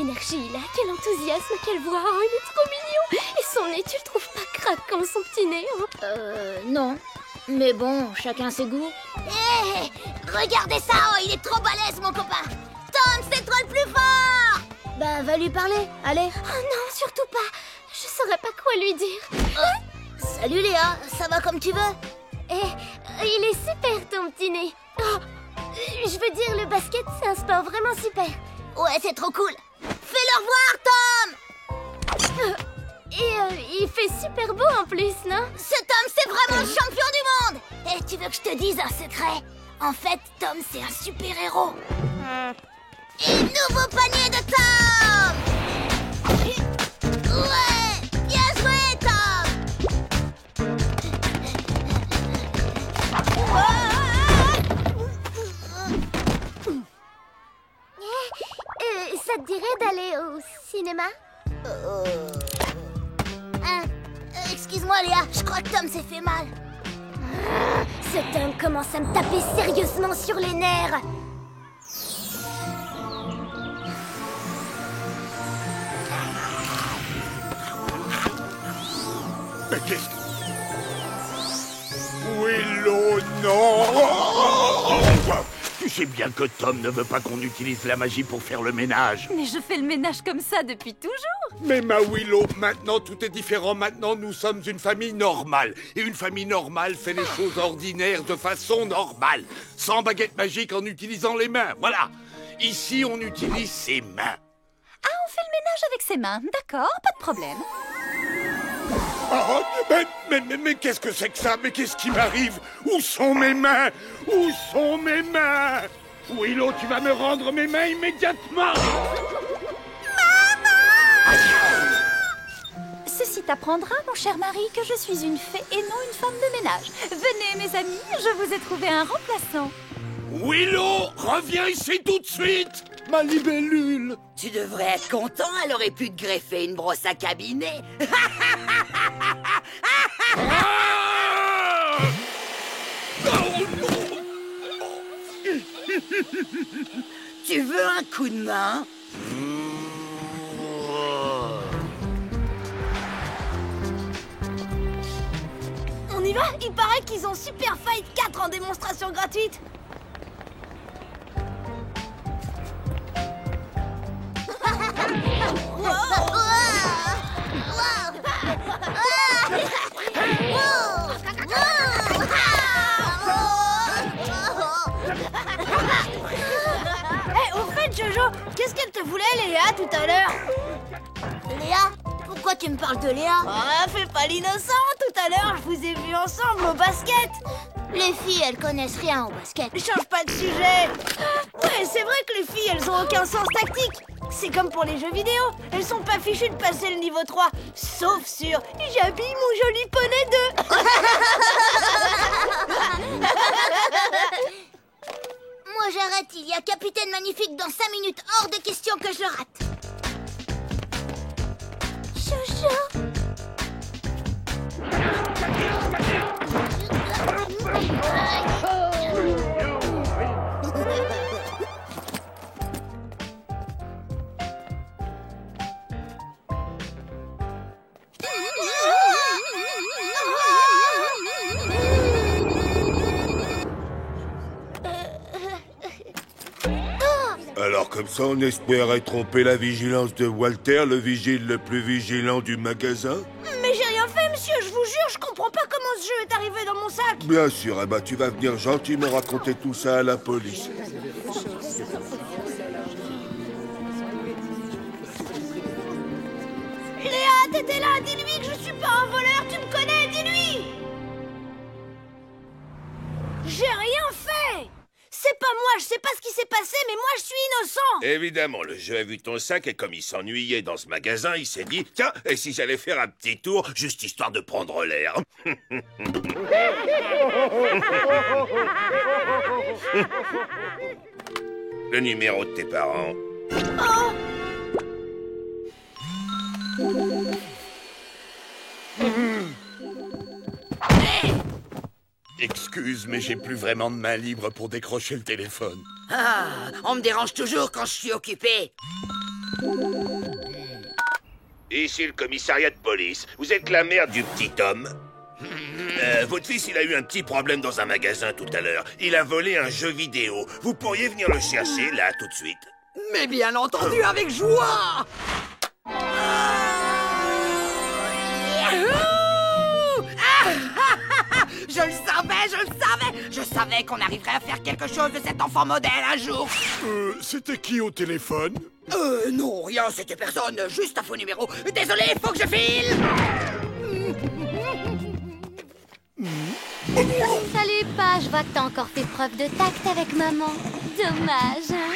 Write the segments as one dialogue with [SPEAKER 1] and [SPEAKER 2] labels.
[SPEAKER 1] énergie il a, quel enthousiasme, quelle voix, oh, il est trop mignon. Et son nez, tu le trouves pas crade comme son petit nez, hein?
[SPEAKER 2] Non. Mais bon, chacun ses goûts.
[SPEAKER 3] Hé, regardez ça, oh, il est trop balèze, mon copain. Tom, c'est toi le plus fort.
[SPEAKER 2] Bah, va lui parler, allez.
[SPEAKER 1] Oh non, surtout pas. Je saurais pas quoi lui dire.
[SPEAKER 3] Salut Léa, ça va comme tu veux?
[SPEAKER 1] Il est super ton petit nez. Oh, je veux dire, le basket, c'est un sport vraiment super.
[SPEAKER 3] Ouais, c'est trop cool. Fais-le revoir, Tom.
[SPEAKER 1] Il fait super beau en plus, non?
[SPEAKER 3] Ce Tom, c'est vraiment le champion du monde. Et tu veux que je te dise un secret? En fait, Tom, c'est un super-héros. Et nouveau panier de Tom. Ouais, bien joué, Tom.
[SPEAKER 1] Ça te dirait d'aller au cinéma?
[SPEAKER 3] Excuse-moi, Léa, je crois que Tom s'est fait mal.
[SPEAKER 1] Cet homme commence à me taper sérieusement sur les nerfs.
[SPEAKER 4] Mais qu'est-ce que... Willow, non! Tu sais bien que Tom ne veut pas qu'on utilise la magie pour faire le ménage.
[SPEAKER 5] Mais je fais le ménage comme ça depuis toujours.
[SPEAKER 4] Mais ma Willow, maintenant tout est différent. Maintenant nous sommes une famille normale. Et une famille normale fait les choses ordinaires de façon normale. Sans baguette magique, en utilisant les mains. Voilà. Ici, on utilise ses mains.
[SPEAKER 5] Ah, on fait le ménage avec ses mains. D'accord, pas de problème.
[SPEAKER 4] Oh, mais qu'est-ce que c'est que ça? Mais qu'est-ce qui m'arrive? Où sont mes mains? Où sont mes mains? Willow, tu vas me rendre mes mains immédiatement!
[SPEAKER 5] Ceci t'apprendra, mon cher mari, que je suis une fée et non une femme de ménage. Venez, mes amis, je vous ai trouvé un remplaçant.
[SPEAKER 4] Willow, reviens ici tout de suite! Ma libellule!
[SPEAKER 6] Tu devrais être content, elle aurait pu te greffer une brosse à cabinet.
[SPEAKER 4] Ah! Oh, non!
[SPEAKER 6] Tu veux un coup de main?
[SPEAKER 3] On y va? Il paraît qu'ils ont Super Fight 4 en démonstration gratuite. Au fait, Jojo, qu'est-ce qu'elle te voulait, Léa, tout à l'heure? Léa? Pourquoi tu me parles de Léa? Ah, fais pas l'innocent. Tout à l'heure, je vous ai vus ensemble au basket.
[SPEAKER 1] Les filles, elles connaissent rien au basket.
[SPEAKER 3] Change pas de sujet. Ouais, c'est vrai que les filles, elles ont aucun sens tactique. C'est comme pour les jeux vidéo. Elles sont pas fichues de passer le niveau 3. Sauf sur « J'habille mon joli poney 2 ».
[SPEAKER 1] Moi j'arrête, il y a Capitaine Magnifique dans 5 minutes. Hors de question que je le rate. Jojo.
[SPEAKER 7] Alors comme ça, on espérait tromper la vigilance de Walter, le vigile le plus vigilant du magasin?
[SPEAKER 3] Mais j'ai rien fait, monsieur, je vous jure, je comprends pas comment ce jeu est arrivé dans mon sac.
[SPEAKER 7] Bien sûr, eh ben, tu vas venir gentiment raconter tout ça à la police.
[SPEAKER 3] Léa, t'étais là, dis-lui que je suis pas un voleur, tu me connais, dis-lui. J'ai rien fait. C'est pas moi, je sais pas ce qui s'est passé, mais moi je suis innocent.
[SPEAKER 7] Évidemment, le jeu a vu ton sac et comme il s'ennuyait dans ce magasin, il s'est dit « Tiens, et si j'allais faire un petit tour, juste histoire de prendre l'air ?» Le numéro de tes parents.
[SPEAKER 3] Oh.
[SPEAKER 4] Excuse, mais j'ai plus vraiment de main libre pour décrocher le téléphone.
[SPEAKER 6] Ah, on me dérange toujours quand je suis occupé.
[SPEAKER 7] Ici le commissariat de police. Vous êtes la mère du petit Tom. Votre fils, il a eu un petit problème dans un magasin tout à l'heure. Il a volé un jeu vidéo. Vous pourriez venir le chercher, là, tout de suite.
[SPEAKER 6] Mais bien entendu, avec joie. Je le savais. Je savais qu'on arriverait à faire quelque chose de cet enfant modèle un jour.
[SPEAKER 4] C'était qui au téléphone?
[SPEAKER 6] Non, rien, c'était personne. Juste un faux numéro. Désolé, faut que je file.
[SPEAKER 1] Salut, Pa, je vois que t'as encore fait preuve de tact avec maman. Dommage, hein?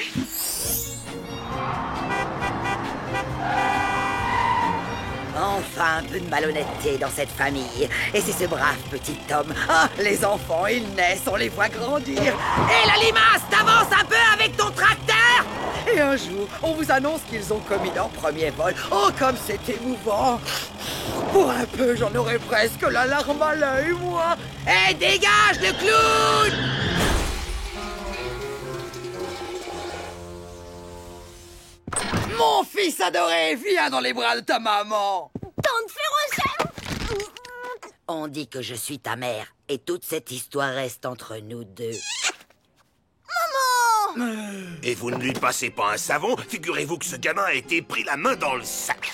[SPEAKER 6] Enfin, un peu de malhonnêteté dans cette famille. Et c'est ce brave petit Tom. Ah, les enfants, ils naissent, on les voit grandir. Et la limace, t'avances un peu avec ton tracteur. Et un jour, on vous annonce qu'ils ont commis leur premier vol. Oh, comme c'est émouvant. Pour un peu, j'en aurais presque la larme à l'œil, moi. Eh, dégage le clown! Mon fils adoré, viens dans les bras de ta maman.
[SPEAKER 3] Tante Férocia!
[SPEAKER 6] On dit que je suis ta mère, et toute cette histoire reste entre nous deux.
[SPEAKER 7] Et vous ne lui passez pas un savon? Figurez-vous que ce gamin a été pris la main dans le sac.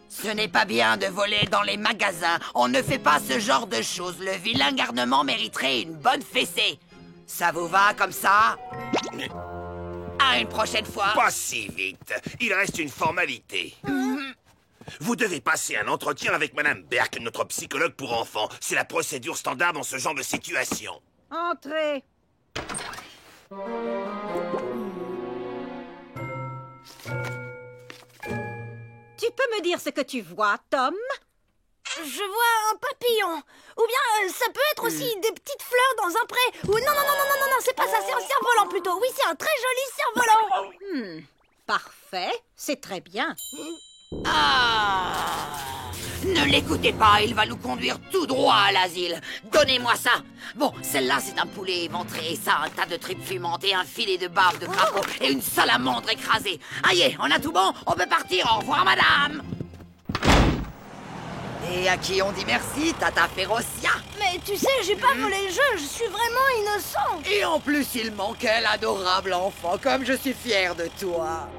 [SPEAKER 6] Ce n'est pas bien de voler dans les magasins. On ne fait pas ce genre de choses. Le vilain garnement mériterait une bonne fessée. Ça vous va comme ça? À une prochaine fois.
[SPEAKER 7] Pas si vite. Il reste une formalité. Vous devez passer un entretien avec Madame Berk, notre psychologue pour enfants. C'est la procédure standard dans ce genre de situation.
[SPEAKER 3] Entrez.
[SPEAKER 8] Tu peux me dire ce que tu vois, Tom?
[SPEAKER 3] Je vois un papillon. Ou bien ça peut être aussi des petites fleurs dans un pré. Ou non, c'est pas ça, c'est un cerf-volant plutôt. Oui, c'est un très joli cerf-volant.
[SPEAKER 8] Parfait, c'est très bien.
[SPEAKER 6] Ah! Ne l'écoutez pas, il va nous conduire tout droit à l'asile. Donnez-moi ça. Bon, celle-là, c'est un poulet éventré. Ça, un tas de tripes fumantes et un filet de barbe de crapaud et une salamandre écrasée. Aïe, on a tout bon, on peut partir. Au revoir, madame. Et à qui on dit merci, Tata Férocia?
[SPEAKER 3] Mais tu sais, j'ai pas volé le jeu, je suis vraiment innocent.
[SPEAKER 6] Et en plus, il manquait l'adorable enfant, comme je suis fier de toi.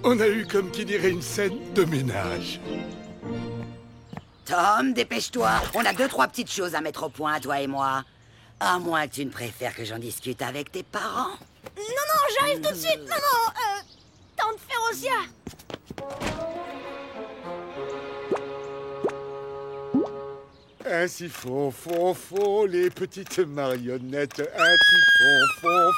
[SPEAKER 4] On a eu, comme qui dirait, une scène de ménage.
[SPEAKER 6] Tom, dépêche-toi. On a 2-3 petites choses à mettre au point, toi et moi. À moins que tu ne préfères que j'en discute avec tes parents.
[SPEAKER 3] Non, j'arrive tout de suite, maman. Tante Férocia.
[SPEAKER 4] Ainsi font, les petites marionnettes. Ainsi font.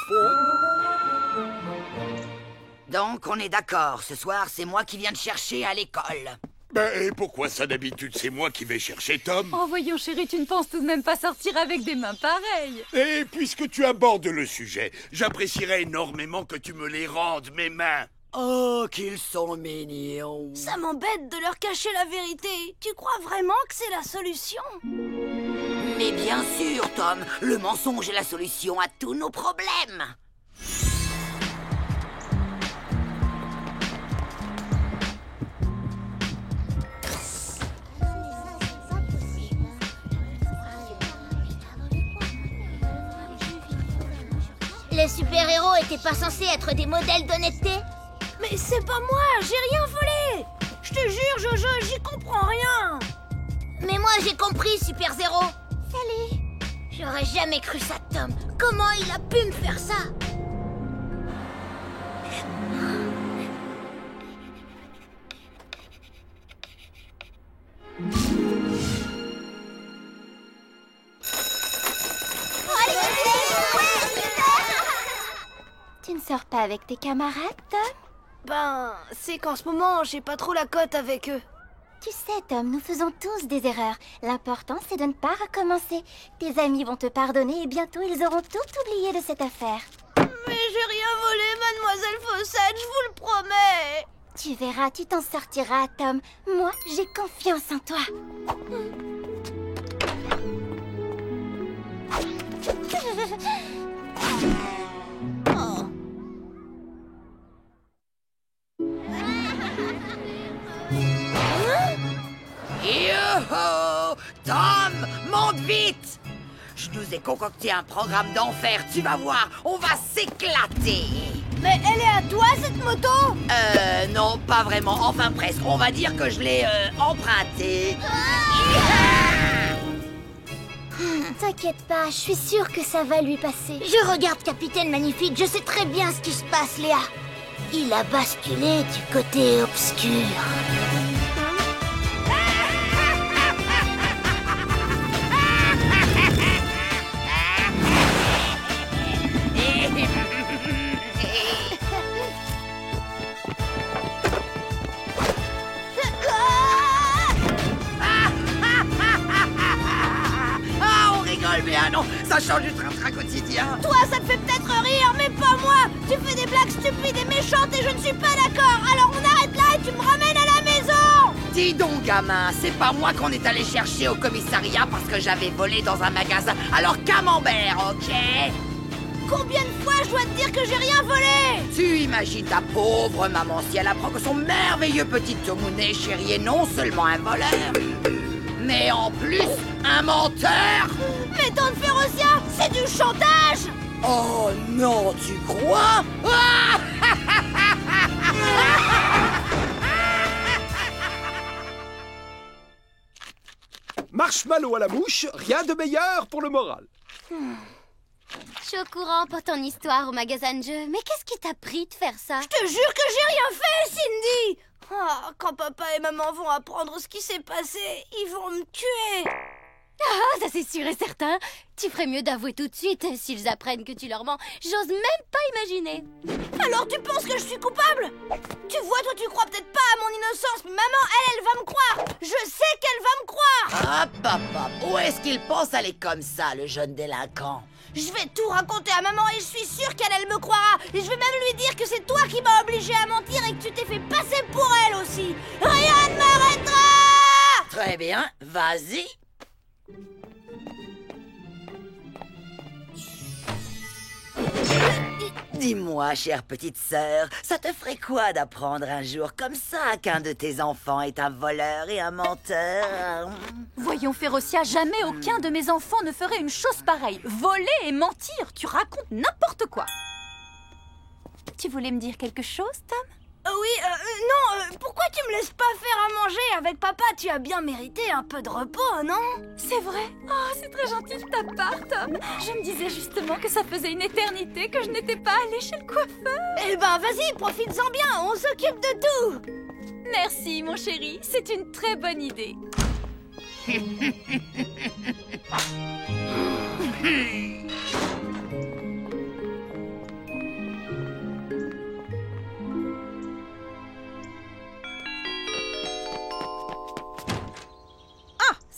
[SPEAKER 6] Donc, on est d'accord. Ce soir, c'est moi qui viens te chercher à l'école.
[SPEAKER 4] Ben, et pourquoi ça d'habitude, c'est moi qui vais chercher Tom?
[SPEAKER 5] Oh, voyons, chérie, tu ne penses tout de même pas sortir avec des mains pareilles.
[SPEAKER 4] Et puisque tu abordes le sujet, j'apprécierais énormément que tu me les rendes, mes mains.
[SPEAKER 6] Oh, qu'ils sont mignons.
[SPEAKER 3] Ça m'embête de leur cacher la vérité. Tu crois vraiment que c'est la solution?
[SPEAKER 6] Mais bien sûr, Tom. Le mensonge est la solution à tous nos problèmes.
[SPEAKER 1] Les super-héros étaient pas censés être des modèles d'honnêteté?
[SPEAKER 3] Mais c'est pas moi, j'ai rien volé. Je te jure, Jojo, j'y comprends rien.
[SPEAKER 1] Mais moi j'ai compris, Super Zéro. Salut. J'aurais jamais cru ça, Tom. Comment il a pu me faire ça? Tu ne sors pas avec tes camarades, Tom?
[SPEAKER 3] Ben, c'est qu'en ce moment, j'ai pas trop la cote avec eux.
[SPEAKER 1] Tu sais, Tom, nous faisons tous des erreurs. L'important, c'est de ne pas recommencer. Tes amis vont te pardonner et bientôt, ils auront tout oublié de cette affaire.
[SPEAKER 3] Mais j'ai rien volé, mademoiselle Fossette, je vous le promets.
[SPEAKER 1] Tu verras, tu t'en sortiras, Tom. Moi, j'ai confiance en toi.
[SPEAKER 6] Yo-ho! Tom, monte vite! Je nous ai concocté un programme d'enfer, tu vas voir, on va s'éclater!
[SPEAKER 3] Mais elle est à toi, cette moto?
[SPEAKER 6] Non, pas vraiment, enfin presque. On va dire que je l'ai, empruntée.
[SPEAKER 1] T'inquiète pas, je suis sûre que ça va lui passer.
[SPEAKER 2] Je regarde Capitaine Magnifique, je sais très bien ce qui se passe, Léa. Il a basculé du côté obscur.
[SPEAKER 6] Ah, on rigole, mais ah non, ça change du train-train quotidien.
[SPEAKER 3] Toi, ça te fait peut-être rire, mais pas moi. Tu fais des blagues stupides et méchantes et je ne suis pas d'accord. Alors on arrête là et tu me ramènes à la maison.
[SPEAKER 6] Dis donc, gamin, c'est pas moi qu'on est allé chercher au commissariat parce que j'avais volé dans un magasin. Alors camembert, ok?
[SPEAKER 3] Combien de fois je dois te dire que j'ai rien volé?
[SPEAKER 6] Tu imagines ta pauvre maman si elle apprend que son merveilleux petit Tomounet chéri est non seulement un voleur, mais en plus un menteur.
[SPEAKER 3] Mais Tante Férocia, c'est du chantage.
[SPEAKER 6] Oh non, tu crois?
[SPEAKER 9] Marshmallow à la mouche, rien de meilleur pour le moral.
[SPEAKER 1] Je suis au courant pour ton histoire au magasin de jeux, mais qu'est-ce qui t'a pris de faire ça?
[SPEAKER 3] Je te jure que j'ai rien fait, Cindy. Oh, quand papa et maman vont apprendre ce qui s'est passé, ils vont me tuer.
[SPEAKER 1] Ah, ça c'est sûr et certain. Tu ferais mieux d'avouer tout de suite s'ils apprennent que tu leur mens. J'ose même pas imaginer.
[SPEAKER 3] Alors tu penses que je suis coupable? Tu vois, toi tu crois peut-être pas à mon innocence, mais maman, elle va me croire. Je sais qu'elle va me croire.
[SPEAKER 6] Hop, hop, hop. Où est-ce qu'il pense aller comme ça, le jeune délinquant?
[SPEAKER 3] Je vais tout raconter à maman et je suis sûre qu'elle me croira. Et je vais même lui dire que c'est toi qui m'as obligé à mentir et que tu t'es fait passer pour elle aussi. Rien ne m'arrêtera.
[SPEAKER 6] Très bien, vas-y. Dis-moi, chère petite sœur, ça te ferait quoi d'apprendre un jour comme ça qu'un de tes enfants est un voleur et un menteur?
[SPEAKER 5] Voyons, Férocia, jamais aucun de mes enfants ne ferait une chose pareille. Voler et mentir, tu racontes n'importe quoi. Tu voulais me dire quelque chose, Tom?
[SPEAKER 3] Oui, non, pourquoi tu me laisses pas faire à manger avec papa? Tu as bien mérité un peu de repos, non?
[SPEAKER 5] C'est vrai? Oh, c'est très gentil de ta part, Tom. Je me disais justement que ça faisait une éternité que je n'étais pas allée chez le coiffeur.
[SPEAKER 3] Eh ben, vas-y, profites-en bien, on s'occupe de tout.
[SPEAKER 5] Merci, mon chéri, c'est une très bonne idée.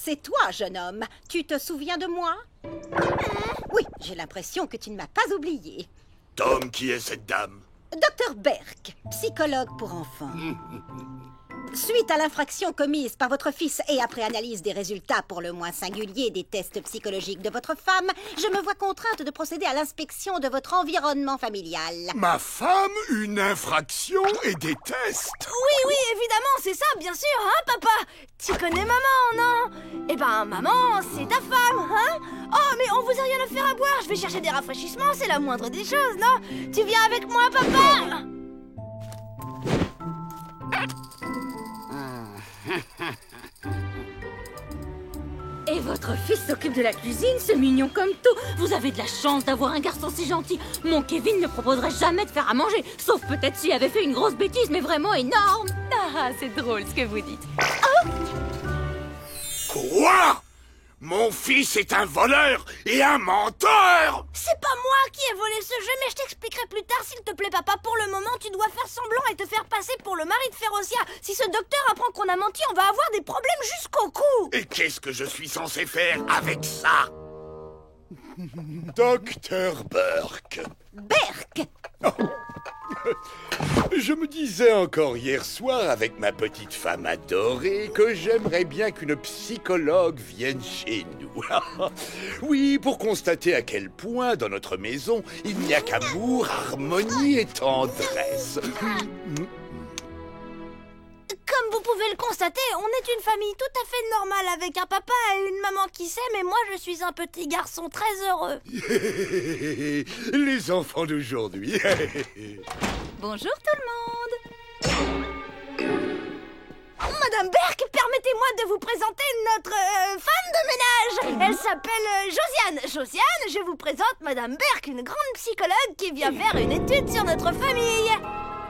[SPEAKER 8] C'est toi, jeune homme. Tu te souviens de moi? Oui, j'ai l'impression que tu ne m'as pas oublié.
[SPEAKER 4] Tom, qui est cette dame?
[SPEAKER 8] Dr Berk, psychologue pour enfants. Suite à l'infraction commise par votre fils et après analyse des résultats pour le moins singuliers des tests psychologiques de votre femme, je me vois contrainte de procéder à l'inspection de votre environnement familial.
[SPEAKER 4] Ma femme, une infraction et des tests?
[SPEAKER 3] Oui, évidemment, c'est ça, bien sûr, hein, papa? Tu connais maman, non? Eh ben, maman, c'est ta femme, hein? Oh, mais on vous a rien à faire à boire, je vais chercher des rafraîchissements, c'est la moindre des choses, non? Tu viens avec moi, papa?
[SPEAKER 2] Et votre fils s'occupe de la cuisine, c'est mignon comme tout. Vous avez de la chance d'avoir un garçon si gentil. Mon Kevin ne proposerait jamais de faire à manger, sauf peut-être s'il avait fait une grosse bêtise, mais vraiment énorme.
[SPEAKER 5] Ah, c'est drôle ce que vous dites.
[SPEAKER 4] Quoi? Mon fils est un voleur et un menteur!
[SPEAKER 3] C'est pas moi qui ai volé ce jeu, mais je t'expliquerai plus tard, s'il te plaît, papa. Pour le moment, tu dois faire semblant et te faire passer pour le mari de Férocia. Si ce docteur apprend qu'on a menti, on va avoir des problèmes jusqu'au cou.
[SPEAKER 4] Et qu'est-ce que je suis censé faire avec ça? Docteur Burke.
[SPEAKER 8] Berk!
[SPEAKER 4] Je me disais encore hier soir avec ma petite femme adorée que j'aimerais bien qu'une psychologue vienne chez nous. Oui, pour constater à quel point dans notre maison il n'y a qu'amour, harmonie et tendresse.
[SPEAKER 3] Comme vous pouvez le constater, on est une famille tout à fait normale avec un papa et une maman qui s'aiment et moi je suis un petit garçon très heureux.
[SPEAKER 4] Les enfants d'aujourd'hui.
[SPEAKER 5] Bonjour tout le monde.
[SPEAKER 3] Madame Berk, permettez-moi de vous présenter notre femme de ménage. Elle s'appelle Josiane. Josiane, je vous présente Madame Berk, une grande psychologue qui vient faire une étude sur notre famille.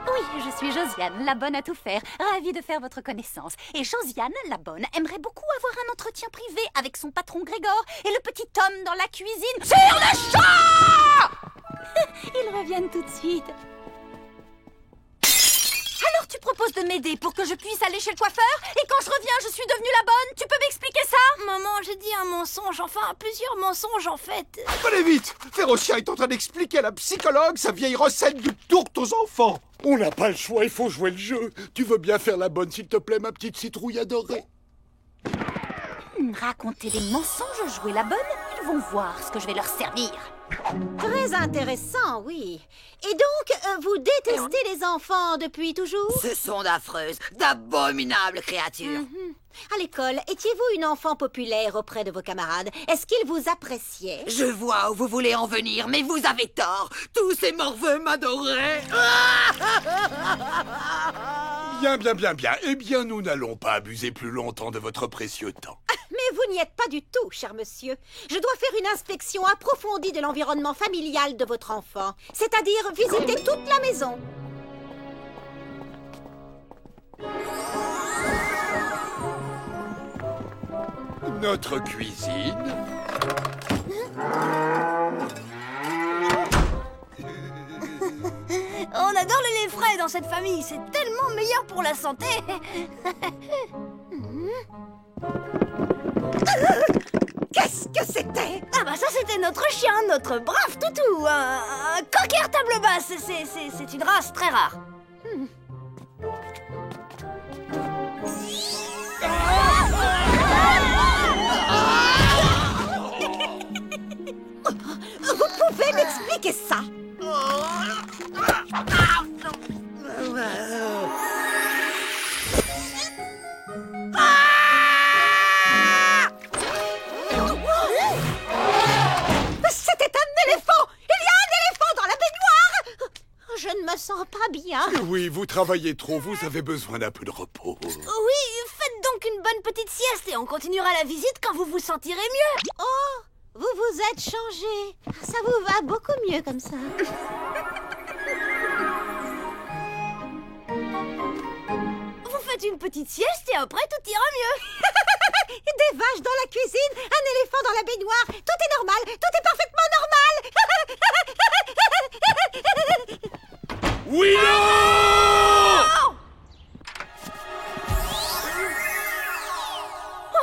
[SPEAKER 5] Oui, je suis Josiane, la bonne à tout faire. Ravie de faire votre connaissance. Et Josiane, la bonne, aimerait beaucoup avoir un entretien privé avec son patron Grégor et le petit Tom dans la cuisine. Sur le champ. Ils reviennent tout de suite. Alors tu proposes de m'aider pour que je puisse aller chez le coiffeur? Et quand je reviens, je suis devenue la bonne? Tu peux m'expliquer ça?
[SPEAKER 3] Maman, j'ai dit un mensonge, enfin plusieurs mensonges en fait.
[SPEAKER 9] Allez vite! Férocia est en train d'expliquer à la psychologue sa vieille recette de tourte aux enfants.
[SPEAKER 4] On n'a pas le choix, il faut jouer le jeu. Tu veux bien faire la bonne, s'il te plaît, ma petite citrouille adorée?
[SPEAKER 5] Raconter des mensonges, jouer la bonne? Ils vont voir ce que je vais leur servir.
[SPEAKER 8] Très intéressant, oui. Et donc, vous détestez les enfants depuis toujours?
[SPEAKER 6] Ce sont d'affreuses, d'abominables créatures.
[SPEAKER 8] À l'école, étiez-vous une enfant populaire auprès de vos camarades? Est-ce qu'ils vous appréciaient?
[SPEAKER 6] Je vois où vous voulez en venir, mais vous avez tort. Tous ces morveux m'adoraient.
[SPEAKER 4] Bien. Eh bien, nous n'allons pas abuser plus longtemps de votre précieux temps.
[SPEAKER 8] Mais vous n'y êtes pas du tout, cher monsieur. Je dois faire une inspection approfondie de l'environnement familial de votre enfant, c'est-à-dire visiter toute la maison.
[SPEAKER 4] Notre cuisine.
[SPEAKER 3] On adore le lait frais dans cette famille, c'est tellement meilleur pour la santé.
[SPEAKER 8] Qu'est-ce que c'était?
[SPEAKER 3] Ah bah ça c'était notre chien, notre brave toutou, un cocker table basse, c'est une race très rare.
[SPEAKER 8] Vous pouvez m'expliquer ça? C'était un éléphant! Il y a un éléphant dans la baignoire! Je ne me sens pas bien.
[SPEAKER 4] Oui, vous travaillez trop, vous avez besoin d'un peu de repos.
[SPEAKER 3] Oui, faites donc une bonne petite sieste et on continuera la visite quand vous vous sentirez mieux.
[SPEAKER 8] Oh, vous vous êtes changé. Ça vous va beaucoup mieux comme ça.
[SPEAKER 3] Vous faites une petite sieste et après tout ira mieux.
[SPEAKER 8] Des vaches dans la cuisine, un éléphant dans la baignoire. Tout est normal, tout est parfaitement normal.
[SPEAKER 4] Willow!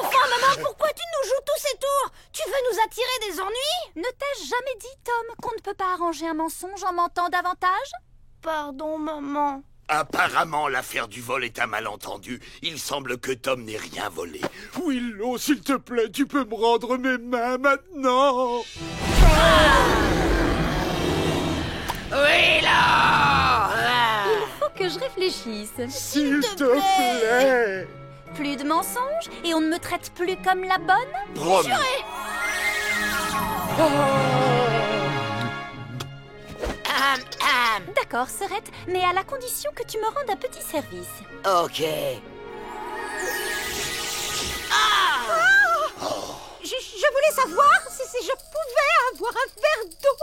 [SPEAKER 3] Enfin, maman, pourquoi tu nous joues tous ces tours? Tu veux nous attirer des ennuis?
[SPEAKER 5] Ne t'ai-je jamais dit, Tom, qu'on ne peut pas arranger un mensonge en mentant davantage?
[SPEAKER 3] Pardon, maman.
[SPEAKER 4] Apparemment, l'affaire du vol est un malentendu. Il semble que Tom n'ait rien volé. Willow, s'il te plaît, tu peux me rendre mes mains maintenant?
[SPEAKER 5] Il faut que je réfléchisse.
[SPEAKER 4] S'il te plaît.
[SPEAKER 5] Plus de mensonges et on ne me traite plus comme la bonne?
[SPEAKER 4] Promis.
[SPEAKER 5] D'accord, Serette, mais à la condition que tu me rendes un petit service.
[SPEAKER 6] Ok.
[SPEAKER 8] Je voulais savoir si je pouvais avoir un verre d'eau.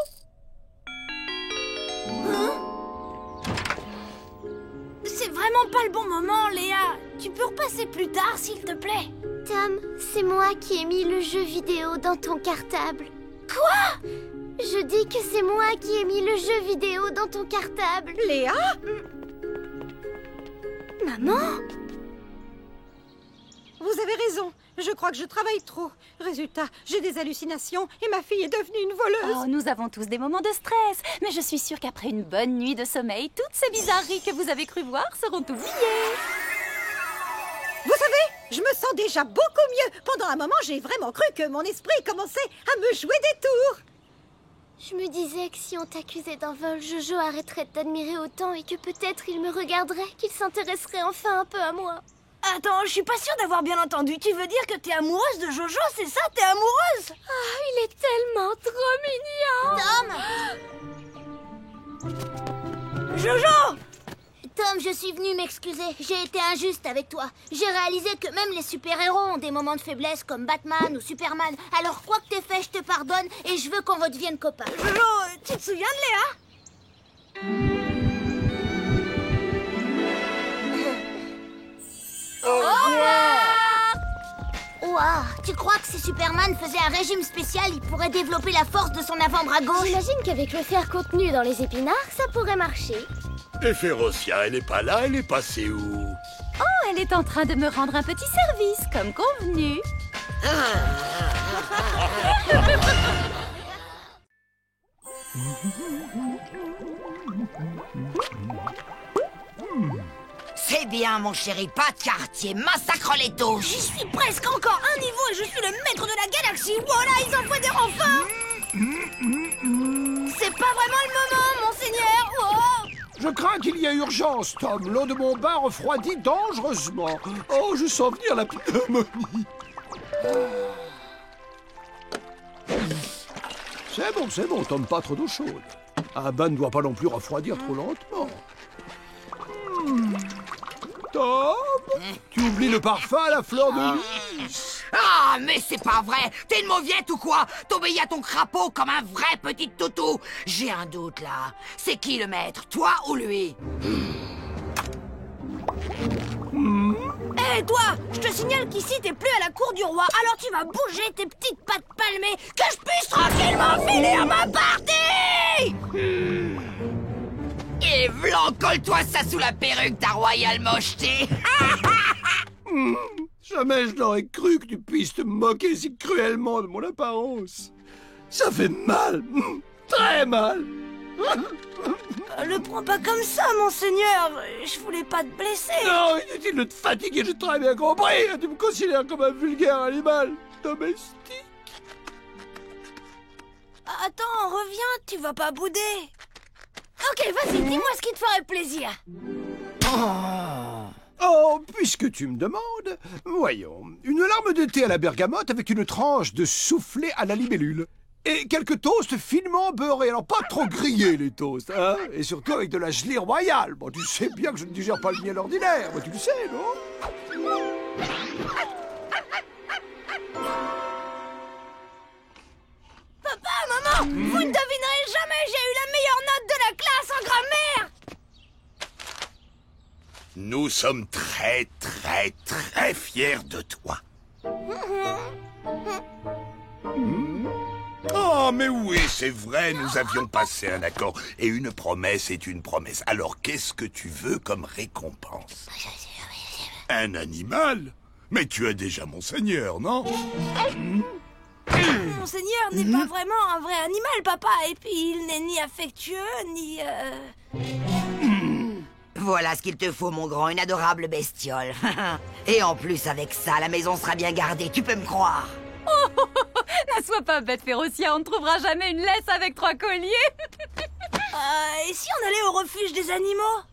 [SPEAKER 3] C'est vraiment pas le bon moment, Léa. Tu peux repasser plus tard, s'il te plaît.
[SPEAKER 1] Tom, c'est moi qui ai mis le jeu vidéo dans ton cartable.
[SPEAKER 3] Quoi?
[SPEAKER 1] Je dis que c'est moi qui ai mis le jeu vidéo dans ton cartable.
[SPEAKER 8] Léa?
[SPEAKER 1] Maman?
[SPEAKER 8] Vous avez raison. Je crois que je travaille trop. Résultat, j'ai des hallucinations et ma fille est devenue une voleuse.
[SPEAKER 5] Oh, nous avons tous des moments de stress. Mais je suis sûre qu'après une bonne nuit de sommeil, toutes ces bizarreries que vous avez cru voir seront oubliées.
[SPEAKER 8] Vous savez, je me sens déjà beaucoup mieux. Pendant un moment, j'ai vraiment cru que mon esprit commençait à me jouer des tours.
[SPEAKER 1] Je me disais que si on t'accusait d'un vol, Jojo arrêterait de t'admirer autant et que peut-être il me regarderait, qu'il s'intéresserait enfin un peu à moi.
[SPEAKER 3] Attends, je suis pas sûre d'avoir bien entendu. Tu veux dire que t'es amoureuse de Jojo, c'est ça? T'es amoureuse?
[SPEAKER 1] Ah, il est tellement trop mignon!
[SPEAKER 3] Tom! Jojo!
[SPEAKER 1] Tom, je suis venue m'excuser. J'ai été injuste avec toi. J'ai réalisé que même les super-héros ont des moments de faiblesse comme Batman ou Superman. Alors quoi que t'aies fait, je te pardonne et je veux qu'on redevienne copains.
[SPEAKER 3] Jojo, tu te souviens de Léa?
[SPEAKER 1] Ouah, tu crois que si Superman faisait un régime spécial, il pourrait développer la force de son avant-bras gauche? J'imagine qu'avec le fer contenu dans les épinards, ça pourrait marcher.
[SPEAKER 4] Et Férocia, elle est pas là, elle est passée où?
[SPEAKER 5] Oh, elle est en train de me rendre un petit service, comme convenu.
[SPEAKER 6] C'est bien, mon chéri, pas de quartier, massacre les touches.
[SPEAKER 3] J'y suis presque encore un niveau et je suis le maître de la galaxie. Voilà, ils envoient des renforts. C'est pas vraiment le moment, monseigneur. Oh.
[SPEAKER 9] Je crains qu'il y ait urgence, Tom. L'eau de mon bain refroidit dangereusement. Oh, je sens venir la pneumonie. C'est bon, Tom, pas trop d'eau chaude. Un bain ne doit pas non plus refroidir trop lentement. Tom, tu oublies le parfum à la fleur de lys.
[SPEAKER 6] Ah, mais c'est pas vrai. T'es une mauviette ou quoi? T'obéis à ton crapaud comme un vrai petit toutou. J'ai un doute, là. C'est qui le maître, toi ou lui?
[SPEAKER 3] Hé, toi, je te signale qu'ici, t'es plus à la cour du roi. Alors tu vas bouger tes petites pattes palmées que je puisse tranquillement finir ma partie.
[SPEAKER 6] Et v'lan, colle-toi ça sous la perruque, ta royale mocheté.
[SPEAKER 9] Jamais je n'aurais cru que tu puisses te moquer si cruellement de mon apparence. Ça fait mal, très mal.
[SPEAKER 3] Le prends pas comme ça, monseigneur. Je voulais pas te blesser.
[SPEAKER 9] Non, inutile de te fatiguer, j'ai très bien compris. Tu me considères comme un vulgaire animal domestique.
[SPEAKER 3] Attends, reviens, tu vas pas bouder. Ok, vas-y, dis-moi ce qui te ferait plaisir.
[SPEAKER 9] Oh, puisque tu me demandes, voyons, une larme de thé à la bergamote avec une tranche de soufflé à la libellule. Et quelques toasts finement beurrés, alors pas trop grillés les toasts, hein. Et surtout avec de la gelée royale. Bon, tu sais bien que je ne digère pas le miel ordinaire, mais tu le sais, non?
[SPEAKER 3] Papa, maman, vous ne devinerez jamais, j'ai eu la meilleure note de la classe en grammaire.
[SPEAKER 4] Nous sommes très, très, très fiers de toi. Oh, mais oui, c'est vrai, nous avions passé un accord. Et une promesse est une promesse. Alors, qu'est-ce que tu veux comme récompense? Un animal? Mais tu as déjà Monseigneur, non?
[SPEAKER 3] Monseigneur n'est pas vraiment un vrai animal, papa. Et puis, il n'est ni affectueux, ni...
[SPEAKER 6] Voilà ce qu'il te faut, mon grand, une adorable bestiole. Et en plus, avec ça, la maison sera bien gardée, tu peux me croire.
[SPEAKER 5] Ne sois pas bête, Férocia, on ne trouvera jamais une laisse avec 3 colliers.
[SPEAKER 3] Et si on allait au refuge des animaux?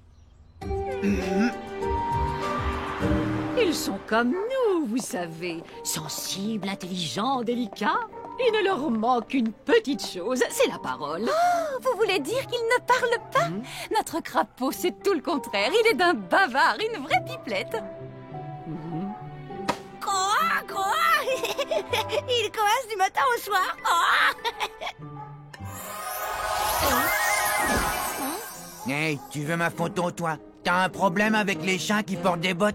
[SPEAKER 2] Ils sont comme nous, vous savez. Sensibles, intelligents, délicats. Il ne leur manque qu'une petite chose, c'est la parole.
[SPEAKER 5] Oh, vous voulez dire qu'il ne parle pas? Notre crapaud, c'est tout le contraire. Il est d'un bavard, une vraie pipelette.
[SPEAKER 3] Quoi? Il coasse du matin au soir.
[SPEAKER 10] Hey, tu veux ma photo, toi? T'as un problème avec les chiens qui portent des bottes?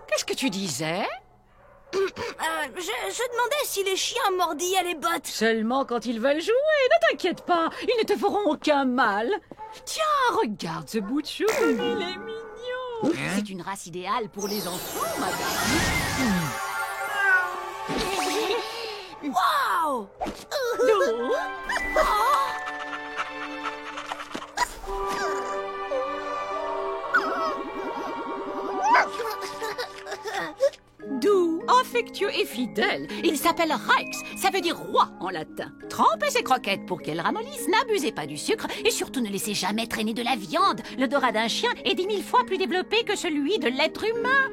[SPEAKER 2] Qu'est-ce que tu disais?
[SPEAKER 3] Je demandais si les chiens mordillaient les bottes.
[SPEAKER 2] Seulement quand ils veulent jouer, ne t'inquiète pas, ils ne te feront aucun mal. Tiens, regarde ce bout de chou, il est mignon.
[SPEAKER 5] C'est une race idéale pour les enfants, madame.
[SPEAKER 3] Waouh!
[SPEAKER 2] Doux, affectueux et fidèle. Il s'appelle Rex, ça veut dire roi en latin. Trempez ces croquettes pour qu'elles ramollissent, n'abusez pas du sucre et surtout ne laissez jamais traîner de la viande. L'odorat d'un chien est 10 000 fois plus développé que celui de l'être humain.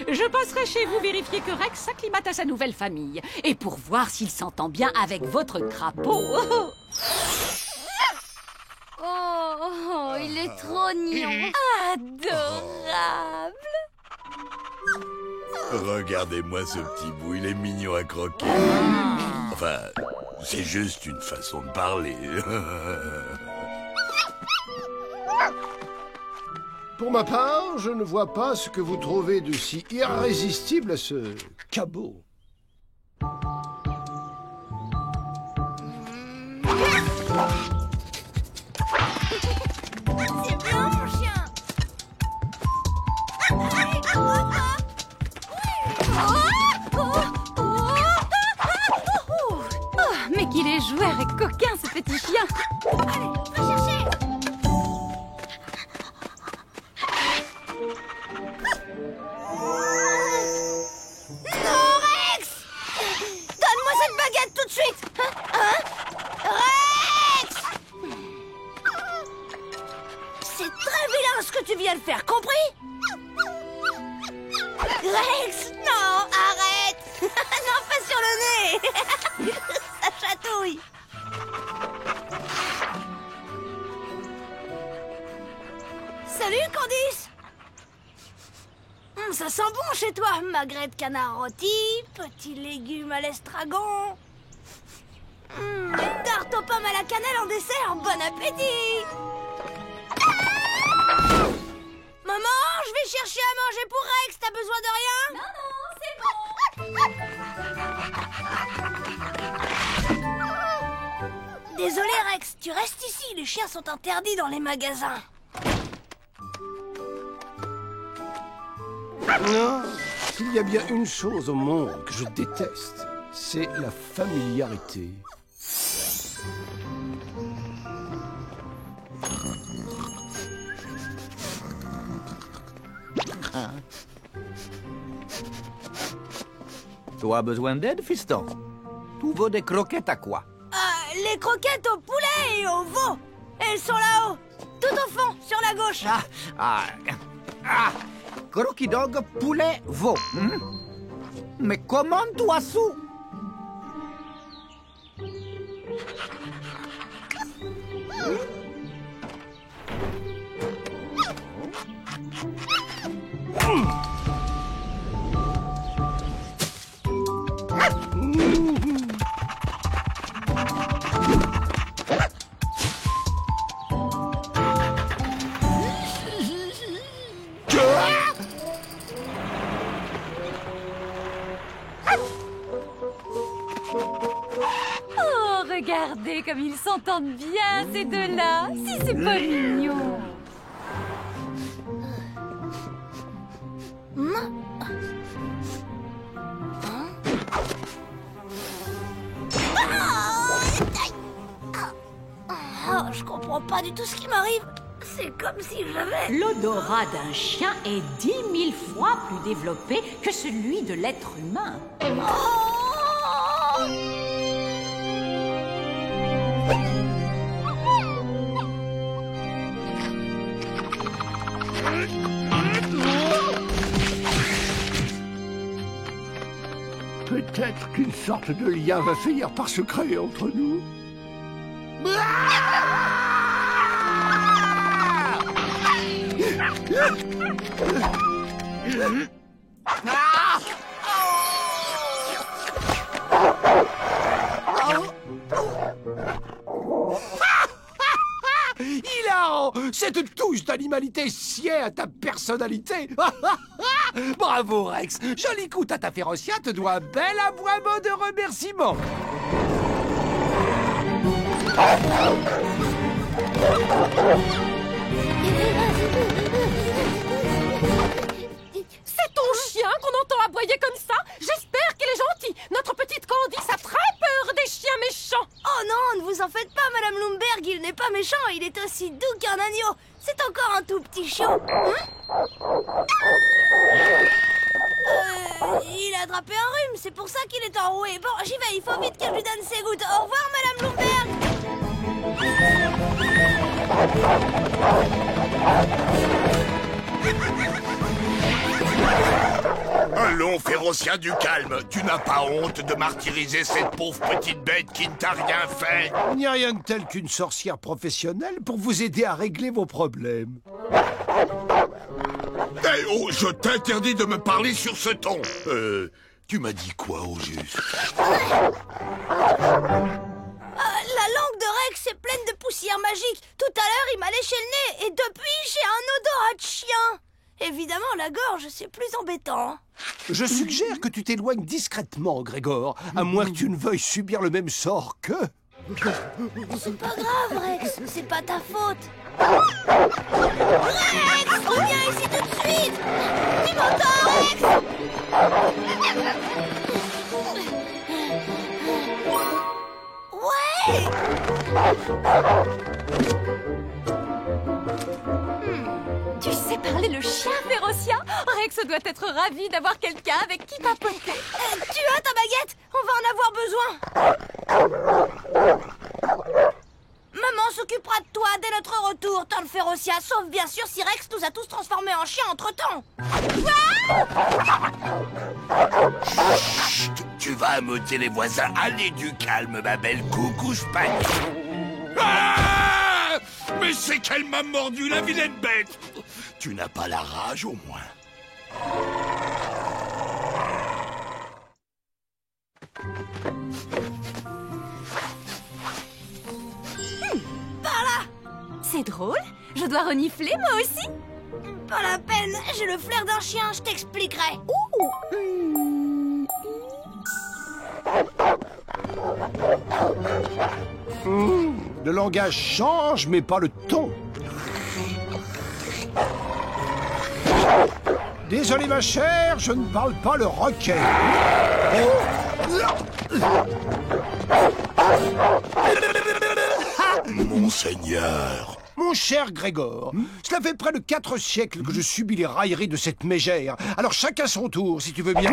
[SPEAKER 2] Je passerai chez vous vérifier que Rex s'acclimate à sa nouvelle famille. Et pour voir s'il s'entend bien avec votre crapaud.
[SPEAKER 1] Oh, il est trop mignon.
[SPEAKER 5] Adorable.
[SPEAKER 4] Regardez-moi ce petit bout, il est mignon à croquer. Enfin, c'est juste une façon de parler.
[SPEAKER 9] Pour ma part, je ne vois pas ce que vous trouvez de si irrésistible à ce cabot.
[SPEAKER 3] C'est bien, mon chien!
[SPEAKER 2] Mais qu'il est joueur et coquin, ce petit chien.
[SPEAKER 3] Allez, va chercher! Non, Rex! Donne-moi cette baguette tout de suite! Hein? Rex! C'est très vilain ce que tu viens de faire, compris? Rex! Non, arrête! Non, pas sur le nez! Ça chatouille! Salut, Candice! Ça sent bon chez toi, magret de canard rôti, petits légumes à l'estragon. Une tarte aux pommes à la cannelle en dessert, bon appétit! Maman, je vais chercher à manger pour Rex, t'as besoin de rien? Non, c'est bon! Désolé Rex, tu restes ici, les chiens sont interdits dans les magasins.
[SPEAKER 9] Non, il y a bien une chose au monde que je déteste, c'est la familiarité.
[SPEAKER 10] Tu as besoin d'aide, fiston? Tu veux des croquettes à quoi?
[SPEAKER 3] Les croquettes au poulet et au veau. Elles sont là-haut, tout au fond, sur la gauche.
[SPEAKER 10] Croquis dog, poulet, veau. Mais comment tu as su?
[SPEAKER 2] Oh, regardez comme ils s'entendent bien, ces deux-là. Si c'est pas mignon.
[SPEAKER 3] Oh, je comprends pas du tout ce qui m'arrive. C'est comme si j'avais...
[SPEAKER 2] L'odorat d'un chien est 10 000 fois plus développé que celui de l'être humain.
[SPEAKER 9] Peut-être qu'une sorte de lien va finir par se créer entre nous. Hilarant! Cette touche d'animalité sied à ta personnalité. Bravo, Rex. Joli coup, Tata Férocia te doit un bel aboiement de remerciement.
[SPEAKER 3] pas méchant, il est aussi doux qu'un agneau. C'est encore un tout petit chiot. Il a attrapé un rhume, c'est pour ça qu'il est enroué. Bon, j'y vais, il faut vite que je lui donne ses gouttes. Au revoir, Madame Bloomberg.
[SPEAKER 4] Allons, Férocien, du calme. Tu n'as pas honte de martyriser cette pauvre petite bête qui ne t'a rien fait?
[SPEAKER 9] Il n'y a rien de tel qu'une sorcière professionnelle pour vous aider à régler vos problèmes.
[SPEAKER 4] Eh oh, je t'interdis de me parler sur ce ton. Tu m'as dit quoi au juste?
[SPEAKER 3] La langue de Rex est pleine de poussière magique. Tout à l'heure, il m'a léché le nez et depuis, j'ai un odorat de chien. Évidemment, la gorge, c'est plus embêtant.
[SPEAKER 9] Je suggère que tu t'éloignes discrètement, Grégor, à moins que tu ne veuilles subir le même sort que...
[SPEAKER 3] C'est pas grave, Rex, c'est pas ta faute. Rex, reviens ici tout de suite. Tu m'entends, Rex? Ouais.
[SPEAKER 5] Tu sais parler le chien, Férocien? Rex doit être ravi d'avoir quelqu'un avec qui papoter.
[SPEAKER 3] Tu as ta baguette? On va en avoir besoin. Maman s'occupera de toi dès notre retour, Tante Férocia, sauf bien sûr si Rex nous a tous transformés en chiens entre-temps.
[SPEAKER 4] Chut, tu vas ameuter les voisins. Allez, du calme, ma belle coucouche panique. Ah! Mais c'est qu'elle m'a mordu, la vilaine bête. Tu n'as pas la rage, au moins.
[SPEAKER 3] Par là.
[SPEAKER 5] C'est drôle. Je dois renifler, moi aussi.
[SPEAKER 3] Pas la peine, j'ai le flair d'un chien, je t'expliquerai.
[SPEAKER 9] Le langage change, mais pas le ton. Désolé, ma chère, je ne parle pas le requin.
[SPEAKER 4] Monseigneur.
[SPEAKER 9] Mon cher Grégor, cela fait près de 4 siècles que je subis les railleries de cette mégère. Alors chacun son tour, si tu veux bien.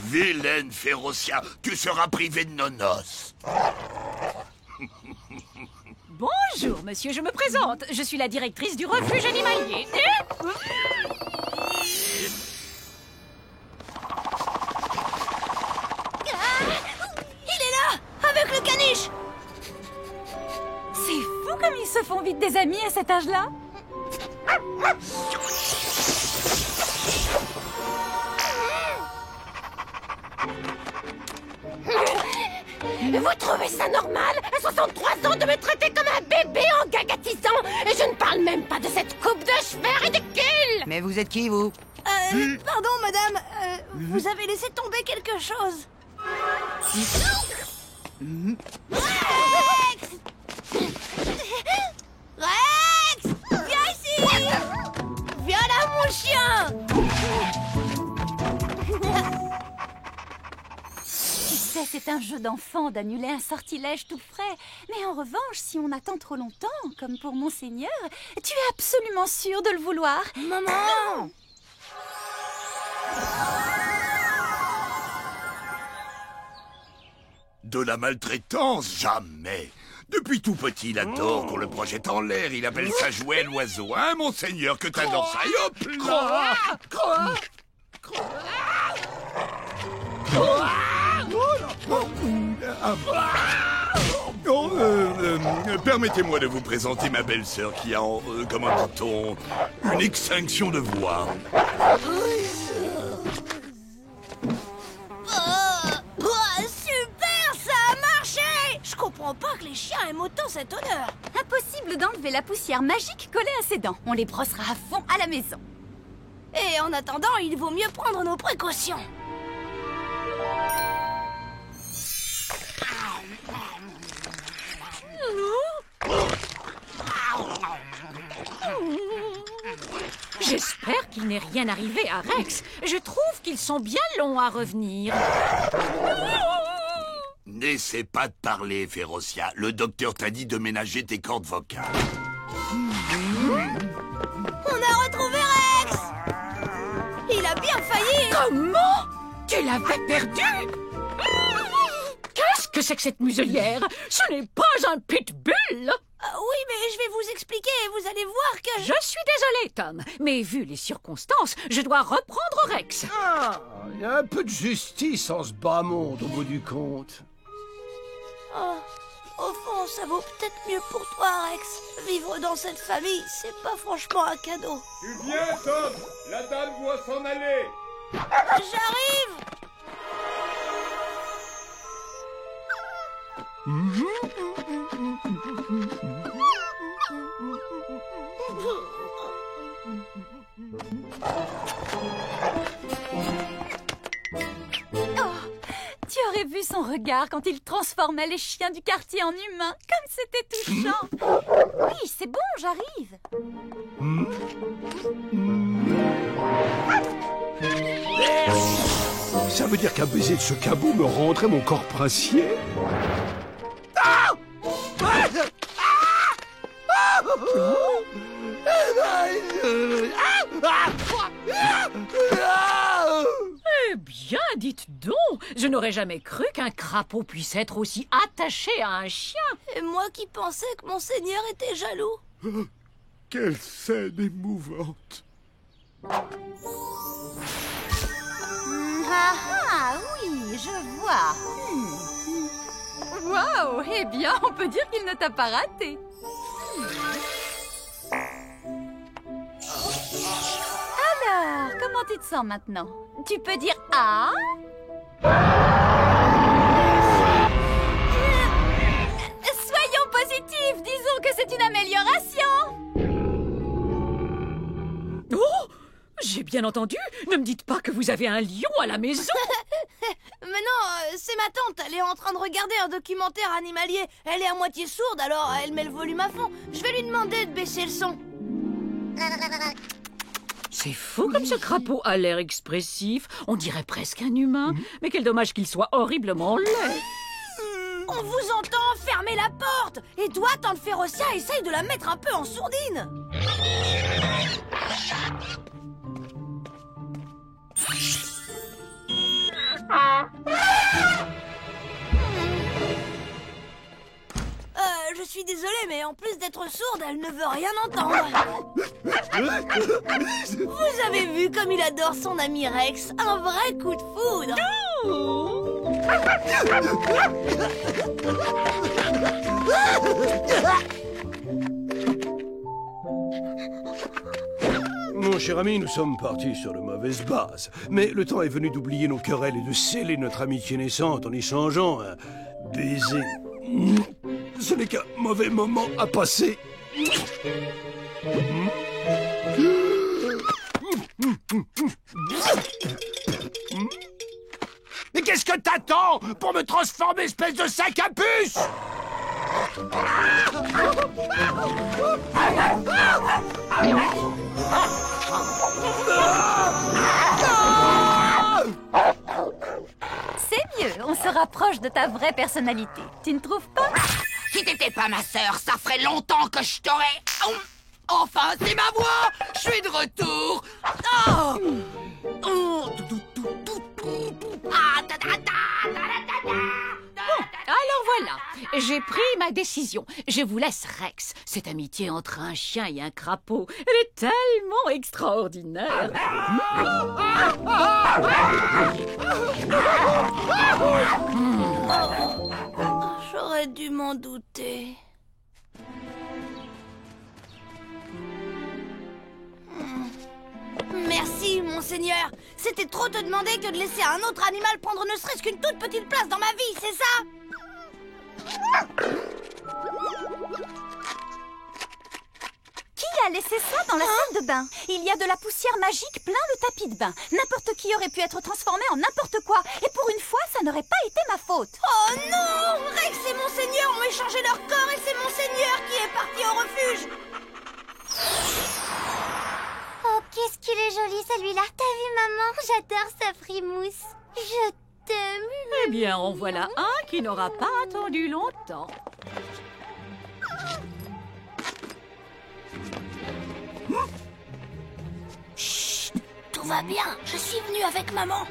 [SPEAKER 4] Vilaine Férocia, tu seras privé de nos noces.
[SPEAKER 2] Bonjour, monsieur, je me présente. Je suis la directrice du refuge animalier.
[SPEAKER 3] Il est là, avec le caniche.
[SPEAKER 5] C'est fou comme ils se font vite des amis à cet âge-là.
[SPEAKER 2] Vous trouvez ça normal, à 63 ans, de me traiter comme un bébé en gagatisant? Et je ne parle même pas de cette coupe de cheveux ridicule!
[SPEAKER 10] Mais vous êtes qui, vous?
[SPEAKER 3] Pardon, madame, vous avez laissé tomber quelque chose. Rex! Rex! Viens ici! Viens là, mon chien!
[SPEAKER 5] Tu sais, c'est un jeu d'enfant d'annuler un sortilège tout frais. Mais en revanche, si on attend trop longtemps, comme pour Monseigneur, tu es absolument sûr de le vouloir.
[SPEAKER 3] Maman!
[SPEAKER 4] De la maltraitance, jamais. Depuis tout petit, il adore qu'on le projette en l'air. Il appelle ça jouet l'oiseau. Hein, monseigneur, que t'adores ça. Et hop là! Permettez-moi de vous présenter ma belle-sœur qui a, comment dit-on, une extinction de voix.
[SPEAKER 3] Super, ça a marché! Je comprends pas que les chiens aiment autant cette odeur.
[SPEAKER 5] Impossible d'enlever la poussière magique collée à ses dents. On les brossera à fond à la maison.
[SPEAKER 3] Et en attendant, il vaut mieux prendre nos précautions.
[SPEAKER 2] J'espère qu'il n'est rien arrivé à Rex. Je trouve qu'ils sont bien longs à revenir.
[SPEAKER 4] N'essaie pas de parler, Férocia. Le docteur t'a dit de ménager tes cordes vocales.
[SPEAKER 3] On a retrouvé Rex! Il a bien failli!
[SPEAKER 2] Comment? Tu l'avais perdu? Qu'est-ce que c'est que cette muselière? Ce n'est pas un pitbull!
[SPEAKER 3] Oui, mais je vais vous expliquer et vous allez voir que...
[SPEAKER 2] Je suis désolée, Tom, mais vu les circonstances, je dois reprendre Rex.
[SPEAKER 9] Ah, il y a un peu de justice en ce bas monde, au bout du compte.
[SPEAKER 3] Oh, au fond, ça vaut peut-être mieux pour toi, Rex. Vivre dans cette famille, c'est pas franchement un cadeau.
[SPEAKER 4] Tu viens, Tom? La dame doit s'en aller.
[SPEAKER 3] J'arrive!
[SPEAKER 5] Tu aurais vu son regard quand il transformait les chiens du quartier en humains, comme c'était touchant. Oui, c'est bon, j'arrive.
[SPEAKER 9] Ça veut dire qu'un baiser de ce cabot me rendrait mon corps princier?
[SPEAKER 2] Eh bien, dites donc, je n'aurais jamais cru qu'un crapaud puisse être aussi attaché à un chien.
[SPEAKER 3] Et moi qui pensais que mon seigneur était jaloux.
[SPEAKER 4] Quelle scène émouvante.
[SPEAKER 5] Ah oui, je vois. Waouh, eh bien, on peut dire qu'il ne t'a pas raté. Alors, comment tu te sens maintenant? Tu peux dire « Ah ». Soyons positifs, disons que c'est une amélioration.
[SPEAKER 2] Oh, j'ai bien entendu. Ne me dites pas que vous avez un lion à la maison.
[SPEAKER 3] Mais non, c'est ma tante, elle est en train de regarder un documentaire animalier. Elle est à moitié sourde, alors elle met le volume à fond. Je vais lui demander de baisser le son.
[SPEAKER 2] C'est fou comme ce crapaud a l'air expressif. On dirait presque un humain. Mais quel dommage qu'il soit horriblement laid.
[SPEAKER 3] On vous entend, fermez la porte. Et toi, tante Férocia, essaye de la mettre un peu en sourdine. Je suis désolée, mais en plus d'être sourde, elle ne veut rien entendre. Vous avez vu comme il adore son ami Rex? Un vrai coup de foudre.
[SPEAKER 9] Mon cher ami, nous sommes partis sur de mauvaises bases. Mais le temps est venu d'oublier nos querelles et de sceller notre amitié naissante en échangeant un baiser. Ce n'est qu'un mauvais moment à passer. Mais qu'est-ce que t'attends pour me transformer, espèce de sac à puce?
[SPEAKER 5] C'est mieux, on se rapproche de ta vraie personnalité. Tu ne trouves pas?
[SPEAKER 6] Si t'étais pas ma sœur, ça ferait longtemps que je t'aurais... Enfin, c'est ma voix! Je suis de retour! Oh!
[SPEAKER 2] Alors voilà, j'ai pris ma décision. Je vous laisse Rex. Cette amitié entre un chien et un crapaud, elle est tellement extraordinaire.
[SPEAKER 3] J'aurais dû m'en douter. Merci, monseigneur. C'était trop te demander que de laisser un autre animal prendre ne serait-ce qu'une toute petite place dans ma vie, c'est ça?
[SPEAKER 5] Qui a laissé ça dans la salle de bain? Il y a de la poussière magique plein le tapis de bain. N'importe qui aurait pu être transformé en n'importe quoi. Et pour une fois, ça n'aurait pas été ma faute.
[SPEAKER 3] Oh non! Rex et monseigneur ont échangé leur corps et c'est monseigneur qui est parti au refuge.
[SPEAKER 1] Oh, qu'est-ce qu'il est joli celui-là. T'as vu, maman? J'adore sa frimousse. Je t'aime.
[SPEAKER 2] Eh bien, en voilà un qui n'aura pas attendu longtemps.
[SPEAKER 1] Chut, tout va bien. Je suis venue avec maman.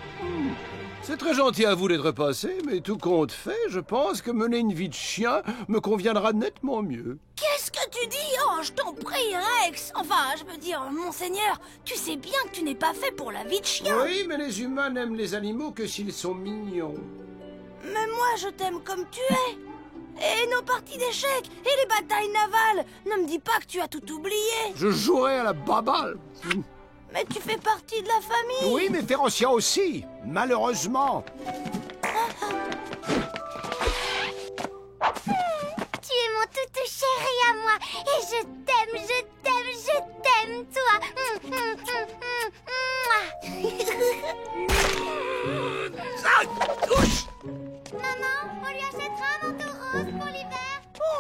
[SPEAKER 9] C'est très gentil à vous d'être passé, mais tout compte fait, je pense que mener une vie de chien me conviendra nettement mieux.
[SPEAKER 3] Qu'est-ce que tu dis? Oh, je t'en prie, Rex. Enfin, je veux dire, monseigneur, tu sais bien que tu n'es pas fait pour la vie de chien.
[SPEAKER 9] Oui, mais les humains n'aiment les animaux que s'ils sont mignons.
[SPEAKER 3] Mais moi, je t'aime comme tu es. Et nos parties d'échecs, et les batailles navales. Ne me dis pas que tu as tout oublié.
[SPEAKER 9] Je jouerai à la baballe.
[SPEAKER 3] Mais tu fais partie de la famille.
[SPEAKER 9] Oui, mais Férocia aussi, malheureusement.
[SPEAKER 1] Tu es mon toutou chéri à moi. Et je t'aime, toi. Maman, on lui achètera un manteau rose pour l'hiver.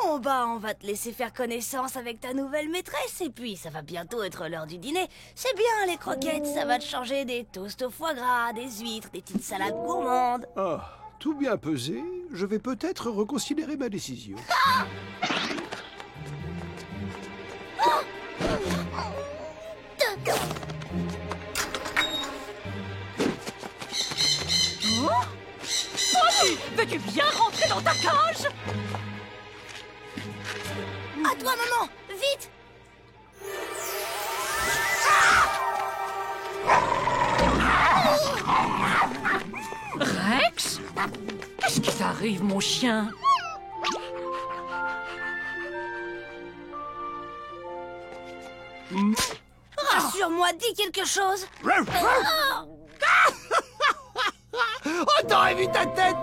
[SPEAKER 3] Bon, bah, on va te laisser faire connaissance avec ta nouvelle maîtresse. Et puis, ça va bientôt être l'heure du dîner. C'est bien, les croquettes. Ça va te changer des toasts au foie gras, des huîtres, des petites salades gourmandes.
[SPEAKER 9] Ah, tout bien pesé, je vais peut-être reconsidérer ma décision.
[SPEAKER 2] Polly, veux-tu bien rentrer dans ta cage?
[SPEAKER 3] À toi, maman. Vite.
[SPEAKER 2] Rex? Qu'est-ce qui t'arrive, mon chien?
[SPEAKER 3] Rassure-moi, dis quelque chose.
[SPEAKER 9] Oh, t'aurais vu ta tête!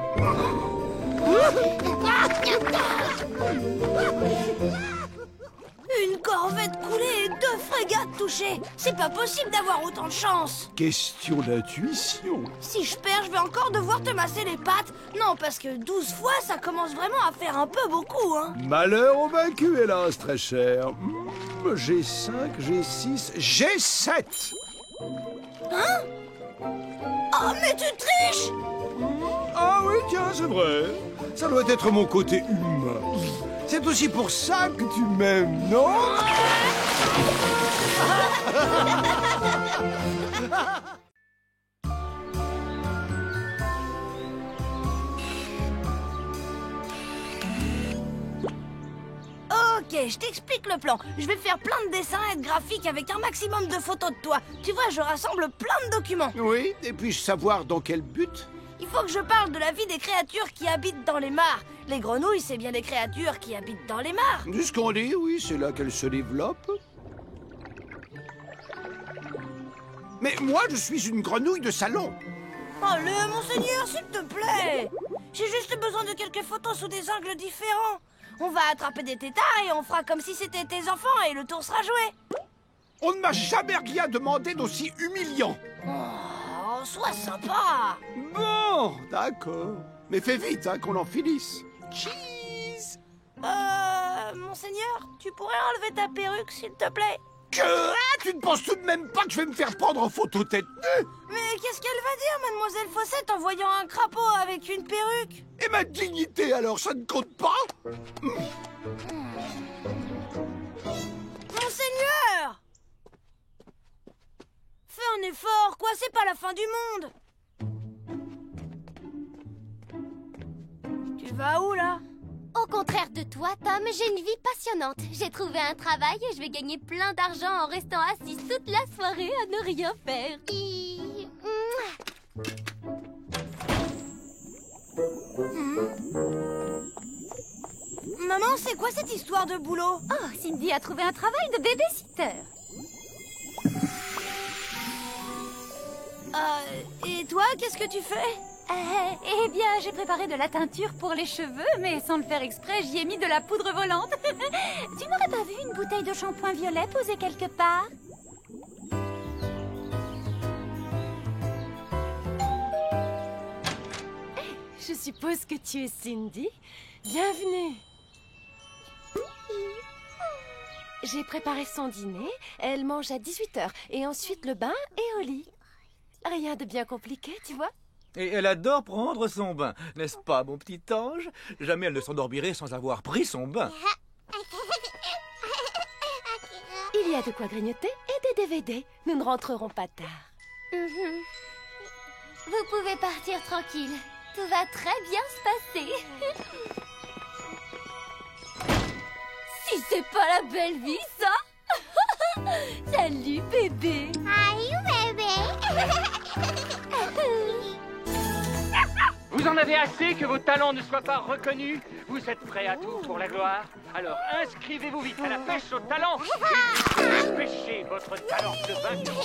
[SPEAKER 3] Une corvette coulée et 2 frégates touchées. C'est pas possible d'avoir autant de chance.
[SPEAKER 9] Question d'intuition.
[SPEAKER 3] Si je perds, je vais encore devoir te masser les pattes. Non, parce que 12 fois, ça commence vraiment à faire un peu beaucoup, hein.
[SPEAKER 9] Malheur au vaincu, hélas, très cher. J'ai 5, j'ai 6, j'ai 7.
[SPEAKER 3] Hein? Oh, mais tu triches!
[SPEAKER 9] Ah oui, tiens, c'est vrai. Ça doit être mon côté humain. C'est aussi pour ça que tu m'aimes, non?
[SPEAKER 3] Ok, je t'explique le plan. Je vais faire plein de dessins et de graphiques avec un maximum de photos de toi. Tu vois, je rassemble plein de documents.
[SPEAKER 9] Oui, et puis-je savoir dans quel but?
[SPEAKER 3] Il faut que je parle de la vie des créatures qui habitent dans les mares. Les grenouilles, c'est bien des créatures qui habitent dans les mares.
[SPEAKER 9] C'est ce qu'on dit, oui, c'est là qu'elles se développent. Mais moi, je suis une grenouille de salon.
[SPEAKER 3] Allez, monseigneur, s'il te plaît. J'ai juste besoin de quelques photos sous des angles différents. On va attraper des têtards et on fera comme si c'était tes enfants et le tour sera joué.
[SPEAKER 9] On ne m'a jamais rien demandé d'aussi humiliant.
[SPEAKER 3] Oh, sois sympa.
[SPEAKER 9] Bon, d'accord. Mais fais vite, hein, qu'on en finisse. Cheese.
[SPEAKER 3] Monseigneur, tu pourrais enlever ta perruque, s'il te plaît?
[SPEAKER 9] Que? Tu ne penses tout de même pas que je vais me faire prendre en photo tête nue?
[SPEAKER 3] Mais qu'est-ce qu'elle va dire, mademoiselle Fossette, en voyant un crapaud avec une perruque?
[SPEAKER 9] Et ma dignité, alors, ça ne compte pas?
[SPEAKER 3] Monseigneur! Fais un effort, quoi, c'est pas la fin du monde! Tu vas où, là?
[SPEAKER 1] Au contraire de toi, Tom, j'ai une vie passionnante. J'ai trouvé un travail et je vais gagner plein d'argent en restant assise toute la soirée à ne rien faire.
[SPEAKER 3] Maman, c'est quoi cette histoire de boulot?
[SPEAKER 5] Oh, Cindy a trouvé un travail de babysitter.
[SPEAKER 3] Et toi, qu'est-ce que tu fais?
[SPEAKER 5] Eh bien, j'ai préparé de la teinture pour les cheveux, mais sans le faire exprès, j'y ai mis de la poudre volante. Tu n'aurais pas vu une bouteille de shampoing violet posée quelque part?
[SPEAKER 11] Je suppose que tu es Cindy. Bienvenue. J'ai préparé son dîner, elle mange à 18h, et ensuite le bain et au lit. Rien de bien compliqué, tu vois?
[SPEAKER 12] Et elle adore prendre son bain, n'est-ce pas, mon petit ange? Jamais elle ne s'endormirait sans avoir pris son bain.
[SPEAKER 11] Il y a de quoi grignoter et des DVD. Nous ne rentrerons pas tard.
[SPEAKER 2] Vous pouvez partir tranquille. Tout va très bien se passer. Si c'est pas la belle vie, ça. Salut, bébé.
[SPEAKER 1] Salut, bébé.
[SPEAKER 13] Vous en avez assez que vos talents ne soient pas reconnus? Vous êtes prêts à tout pour la gloire? Alors inscrivez-vous vite à la pêche au talent et pêchez votre talent de vaincre vos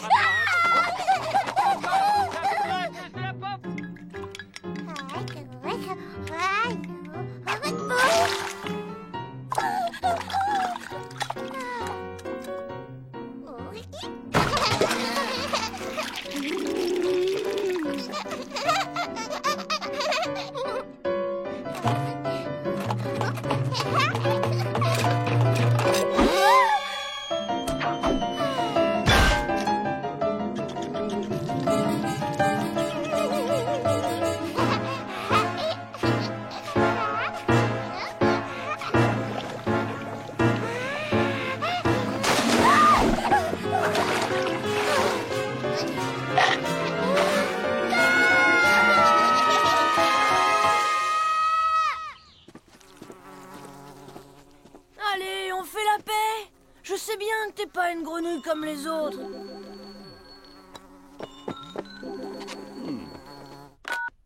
[SPEAKER 3] Allez, on fait la paix. Je sais bien que t'es pas une grenouille comme les autres.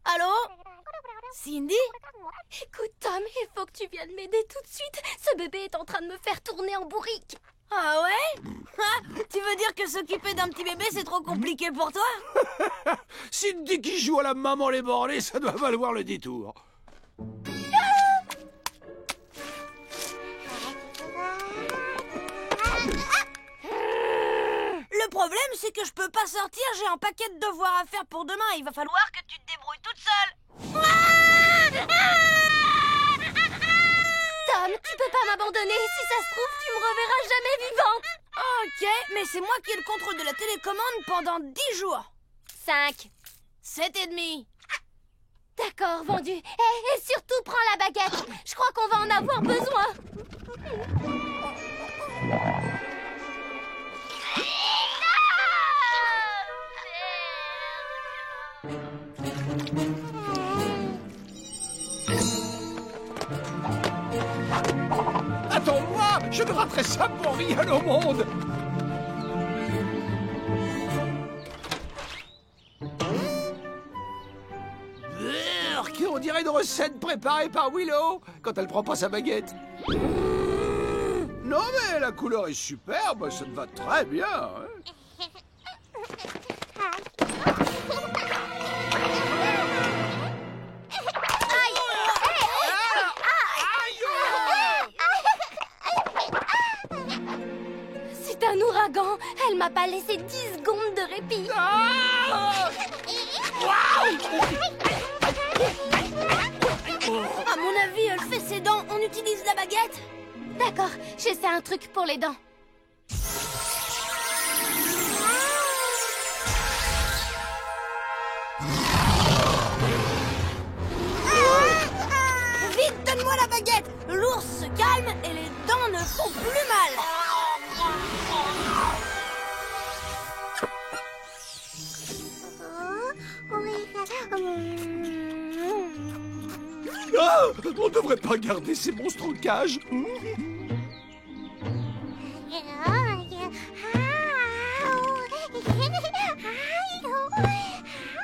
[SPEAKER 3] Allô? Cindy?
[SPEAKER 2] Écoute, Tom, il faut que tu viennes m'aider tout de suite. Ce bébé est en train de me faire tourner en bourrique.
[SPEAKER 3] Ah ouais? Tu veux dire que s'occuper d'un petit bébé, c'est trop compliqué pour toi?
[SPEAKER 9] Cindy qui joue à la maman les bornés, ça doit valoir le détour.
[SPEAKER 3] Le problème, c'est que je peux pas sortir, j'ai un paquet de devoirs à faire pour demain. Il va falloir que tu te débrouilles toute seule.
[SPEAKER 2] Tom, tu peux pas m'abandonner. Si ça se trouve, tu me reverras jamais vivante.
[SPEAKER 3] Ok, mais c'est moi qui ai le contrôle de la télécommande pendant 10 jours.
[SPEAKER 2] 5.
[SPEAKER 3] 7,5.
[SPEAKER 2] D'accord, vendu. Et surtout, prends la baguette. Je crois qu'on va en avoir besoin.
[SPEAKER 9] Attends-moi, je ne raterai ça pour rien au monde. Qui on dirait une recette préparée par Willow quand elle prend pas sa baguette. Non mais la couleur est superbe, ça me va très bien. Hein.
[SPEAKER 2] C'est un ouragan. Elle m'a pas laissé 10 secondes de répit.
[SPEAKER 3] À mon avis, elle fait ses dents. On utilise la baguette?
[SPEAKER 2] D'accord, j'essaie un truc pour les dents.
[SPEAKER 3] Vite, donne-moi la baguette. L'ours se calme et les dents ne font plus mal.
[SPEAKER 9] Ah, on devrait pas garder ces monstres en cage.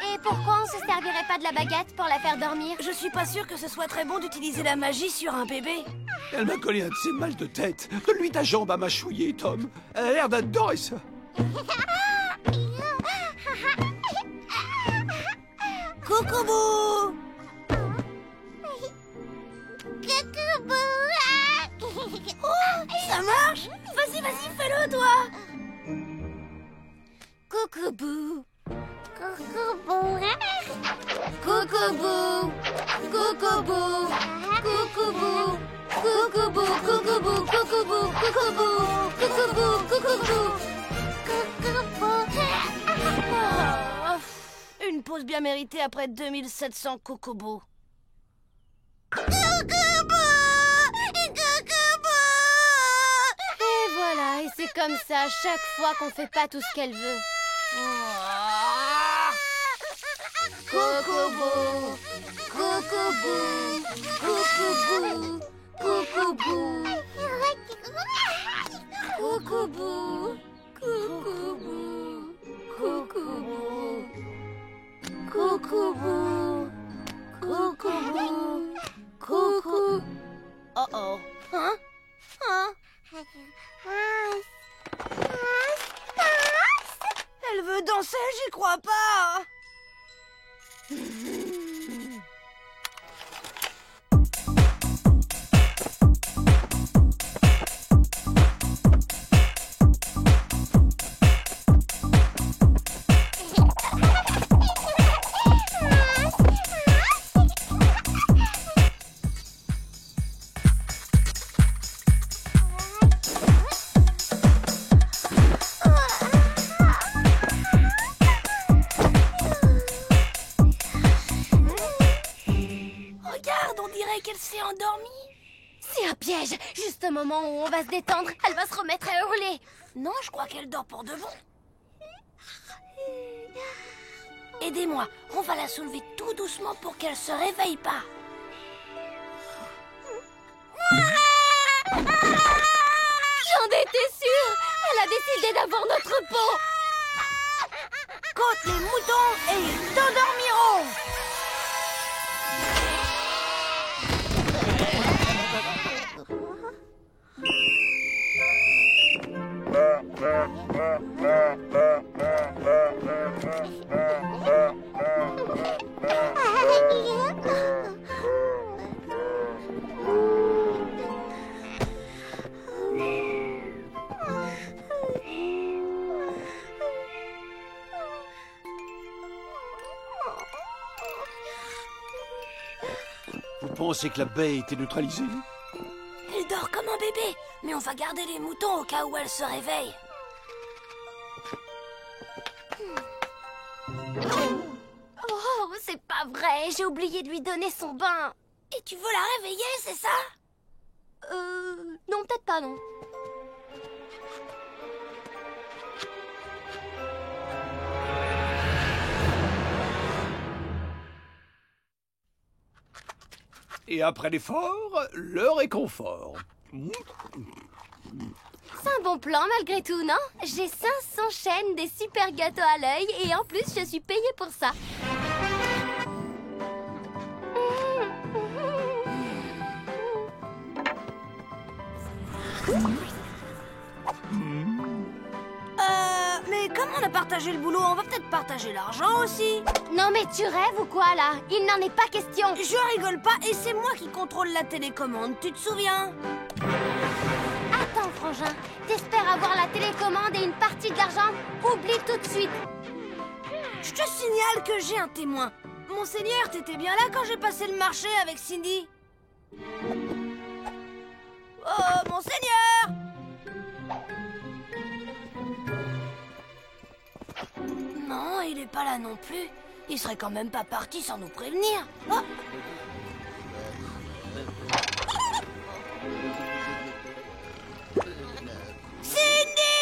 [SPEAKER 2] Et pourquoi on se servirait pas de la baguette pour la faire dormir?
[SPEAKER 3] Je suis pas sûre que ce soit très bon d'utiliser la magie sur un bébé.
[SPEAKER 9] Elle m'a collé un de ses mal de tête. Donne-lui ta jambe à mâchouiller, Tom. Elle a l'air d'adorer ça.
[SPEAKER 3] Coucou-bou! Oh, ça marche? Vas-y, fais-le, toi!
[SPEAKER 2] Coucou-bou.
[SPEAKER 1] Coucou-bou.
[SPEAKER 2] Coucou-bou. Coucou-bou. Coucou-bou. Coucou-bou. Coucou-bou. Coucou-bou. Coucou-bou.
[SPEAKER 3] Une pause bien méritée après 2700 cocobos.
[SPEAKER 11] Et voilà, et c'est comme ça chaque fois qu'on fait pas tout ce qu'elle veut.
[SPEAKER 1] Cocobo, cocobo, cocobo, cocobo, cocobo, cocobo, cocobo, cocobo, cocobo.
[SPEAKER 3] Oh oh.
[SPEAKER 1] Hein?
[SPEAKER 3] Elle veut danser, j'y crois pas.
[SPEAKER 11] qu'elle s'est endormie. C'est un piège. Juste au moment où on va se détendre, elle va se remettre à hurler.
[SPEAKER 3] Non, je crois qu'elle dort pour de bon. Aidez-moi, on va la soulever tout doucement pour qu'elle se réveille pas.
[SPEAKER 11] J'en étais sûre. Elle a décidé d'avoir notre peau.
[SPEAKER 3] Côte les moutons et ils t'endormiront.
[SPEAKER 9] Vous pensez que la baie a été neutralisée?
[SPEAKER 3] Elle dort comme un bébé, mais on va garder les moutons au cas où elle se réveille.
[SPEAKER 11] Oh, c'est pas vrai, j'ai oublié de lui donner son bain.
[SPEAKER 3] Et tu veux la réveiller, c'est ça?
[SPEAKER 11] Non, peut-être pas, non.
[SPEAKER 9] Et après l'effort, le réconfort.
[SPEAKER 11] C'est un bon plan malgré tout, non? J'ai 500 chaînes, des super gâteaux à l'œil et en plus je suis payée pour ça.
[SPEAKER 3] Mais comme on a partagé le boulot, on va peut-être partager l'argent aussi.
[SPEAKER 11] Non mais tu rêves ou quoi là? Il n'en est pas question.
[SPEAKER 3] Je rigole pas et c'est moi qui contrôle la télécommande, tu te souviens?
[SPEAKER 11] Attends frangin, t'espères avoir la télécommande et une partie de l'argent? Oublie tout de suite.
[SPEAKER 3] Je te signale que j'ai un témoin. Monseigneur, t'étais bien là quand j'ai passé le marché avec Cindy? Oh, Monseigneur! Non, il est pas là non plus. Il serait quand même pas parti sans nous prévenir. Oh. Cindy!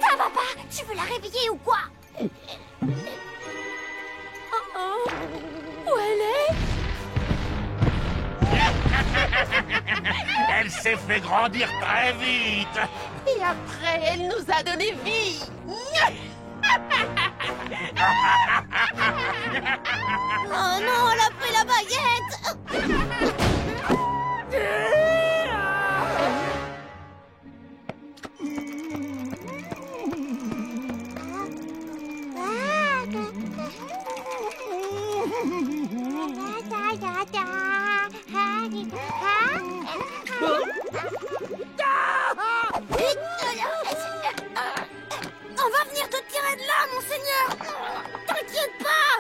[SPEAKER 11] Ça va pas? Tu veux la réveiller ou quoi? Oh. Où elle est?
[SPEAKER 7] Elle s'est fait grandir très vite.
[SPEAKER 14] Et après, elle nous a donné vie.
[SPEAKER 3] Oh non, elle a pris la baguette. On va venir te tirer de là, Monseigneur. T'inquiète pas.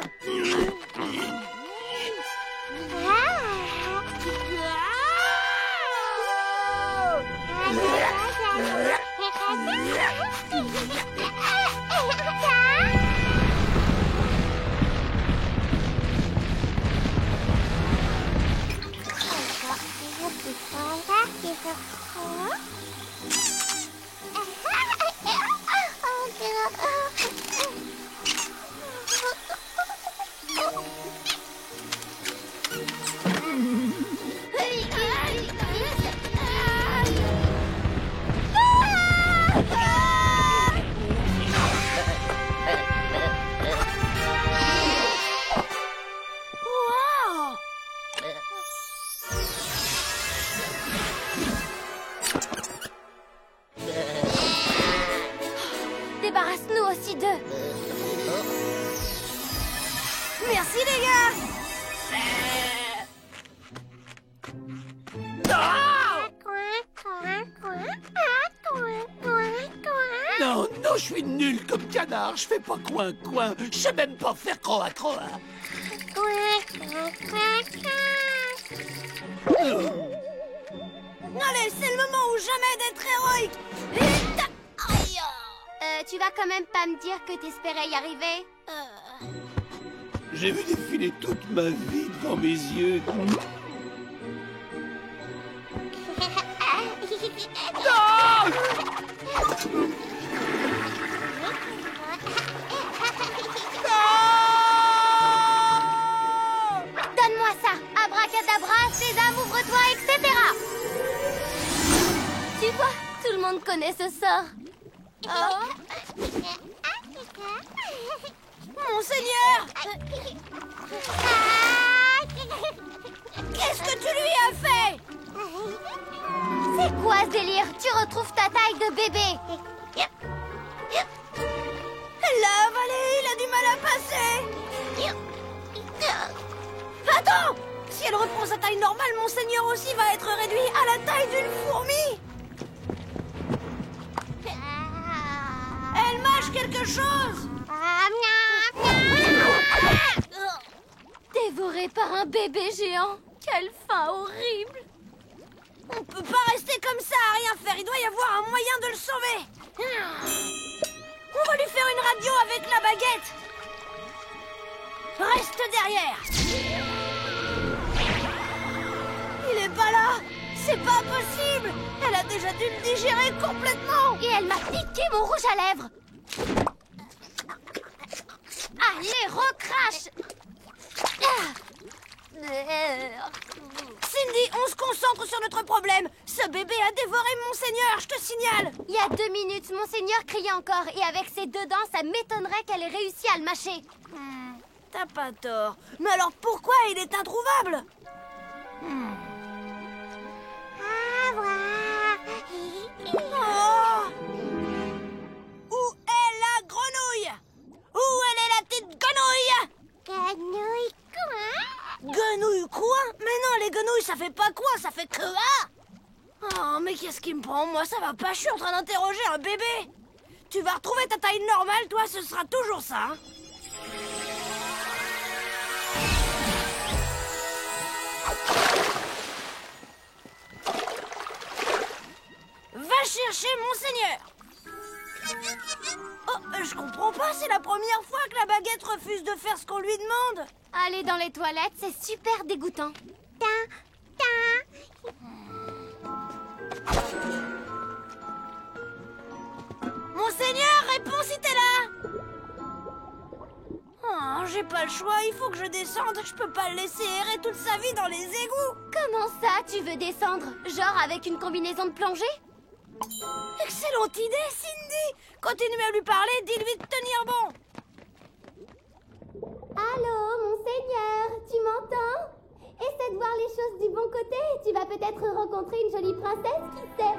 [SPEAKER 1] Débarrasse-nous aussi d'eux.
[SPEAKER 3] Merci les gars.
[SPEAKER 9] Non, non, je suis nul comme canard. Je fais pas coin-coin. Je sais même pas faire croa-croa.
[SPEAKER 3] Allez, c'est le moment ou jamais d'être héroïque.
[SPEAKER 1] Tu vas quand même pas me dire que t'espérais y arriver?
[SPEAKER 9] J'ai vu défiler toute ma vie devant mes yeux.
[SPEAKER 1] Donne-moi ça. Abracadabra, sésame, ouvre-toi, etc. Tu vois, tout le monde connaît ce sort.
[SPEAKER 3] Monseigneur! Qu'est-ce que tu lui as fait?
[SPEAKER 1] C'est quoi ce délire? Tu retrouves ta taille de bébé.
[SPEAKER 3] Elle l'a avalé, il a du mal à passer. Attends! Si elle reprend sa taille normale, Monseigneur aussi va être réduit à la taille d'une fourmi. Elle mâche quelque chose.
[SPEAKER 1] Dévoré par un bébé géant. Quelle fin horrible.
[SPEAKER 3] On peut pas rester comme ça à rien faire. Il doit y avoir un moyen de le sauver. On va lui faire une radio avec la baguette. Reste derrière. Il est pas là. C'est pas possible. Elle a déjà dû le digérer complètement.
[SPEAKER 1] Et elle m'a piqué mon rouge à lèvres. Allez, recrache.
[SPEAKER 3] Cindy, on se concentre sur notre problème. Ce bébé a dévoré Monseigneur, je te signale.
[SPEAKER 1] Il y a 2 minutes, Monseigneur criait encore. Et avec ses 2 dents, ça m'étonnerait qu'elle ait réussi à le mâcher.
[SPEAKER 3] T'as pas tort. Mais alors pourquoi il est introuvable? Oh! Où est la grenouille? Où elle est la petite grenouille?
[SPEAKER 1] Grenouille quoi?
[SPEAKER 3] Grenouille quoi? Mais non, les grenouilles ça fait pas quoi? Ça fait quoi? Oh, mais qu'est-ce qui me prend? Moi ça va pas, je suis en train d'interroger un bébé. Tu vas retrouver ta taille normale, toi, ce sera toujours ça, hein? Va chercher Monseigneur. Oh, je comprends pas, c'est la première fois que la baguette refuse de faire ce qu'on lui demande.
[SPEAKER 1] Aller dans les toilettes, c'est super dégoûtant.
[SPEAKER 3] Monseigneur, réponds si t'es là. Oh, j'ai pas le choix, il faut que je descende. Je peux pas le laisser errer toute sa vie dans les égouts.
[SPEAKER 1] Comment ça, tu veux descendre? Genre avec une combinaison de plongée?
[SPEAKER 3] Excellente idée, Cindy. Continuez à lui parler, dis-lui de tenir bon.
[SPEAKER 1] Allô, Monseigneur, tu m'entends? Essaie de voir les choses du bon côté. Tu vas peut-être rencontrer une jolie princesse, qui sait?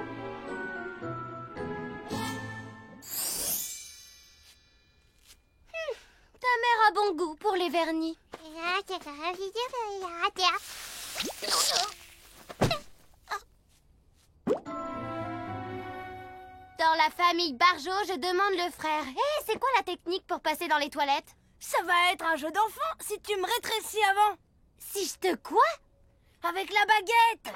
[SPEAKER 1] Ta mère a bon goût pour les vernis. Dans la famille Barjot, je demande le frère. Hé, c'est quoi la technique pour passer dans les toilettes?
[SPEAKER 3] Ça va être un jeu d'enfant si tu me rétrécis avant.
[SPEAKER 1] Si je te quoi?
[SPEAKER 3] Avec la baguette.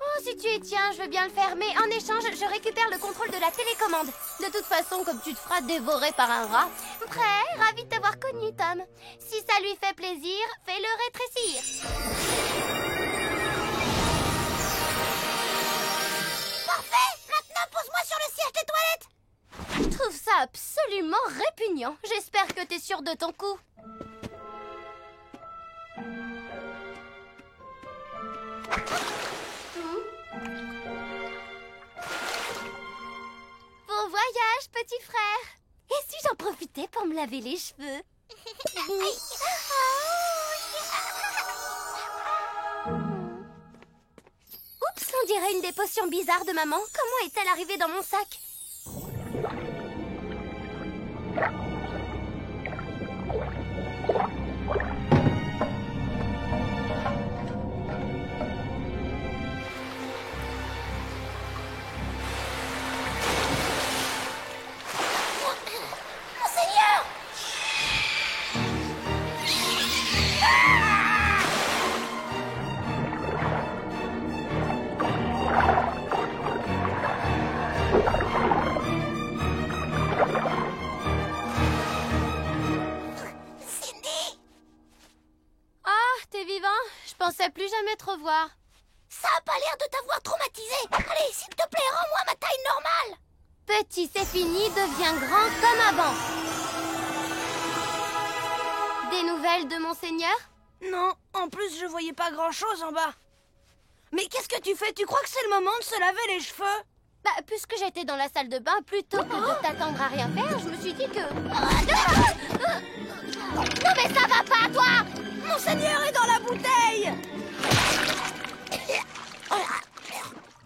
[SPEAKER 1] Oh, si tu y tiens, je veux bien le faire, mais en échange, je récupère le contrôle de la télécommande. De toute façon, comme tu te feras dévorer par un rat. Prêt? Ravi de t'avoir connu, Tom. Si ça lui fait plaisir, fais-le rétrécir. Parfait! Maintenant, pose-moi sur le siège des toilettes. Je trouve ça absolument répugnant. J'espère que t'es sûr de ton coup. Bon voyage, petit frère. Et si j'en profitais pour me laver les cheveux? Oups, on dirait une des potions bizarres de maman. Comment est-elle arrivée dans mon sac? Monseigneur! T'es vivant? Je pensais plus jamais te revoir. Ça a pas l'air de t'avoir traumatisé. Allez, s'il te plaît, rends-moi ma taille normale. Petit, c'est fini, deviens grand comme avant. Des nouvelles de Monseigneur?
[SPEAKER 3] Non, en plus je voyais pas grand-chose en bas. Mais qu'est-ce que tu fais? Tu crois que c'est le moment de se laver les cheveux?
[SPEAKER 1] Bah, puisque j'étais dans la salle de bain, plutôt que de t'attendre à rien faire, je me suis dit que... Non mais ça va pas, toi!
[SPEAKER 3] Monseigneur est dans la bouteille!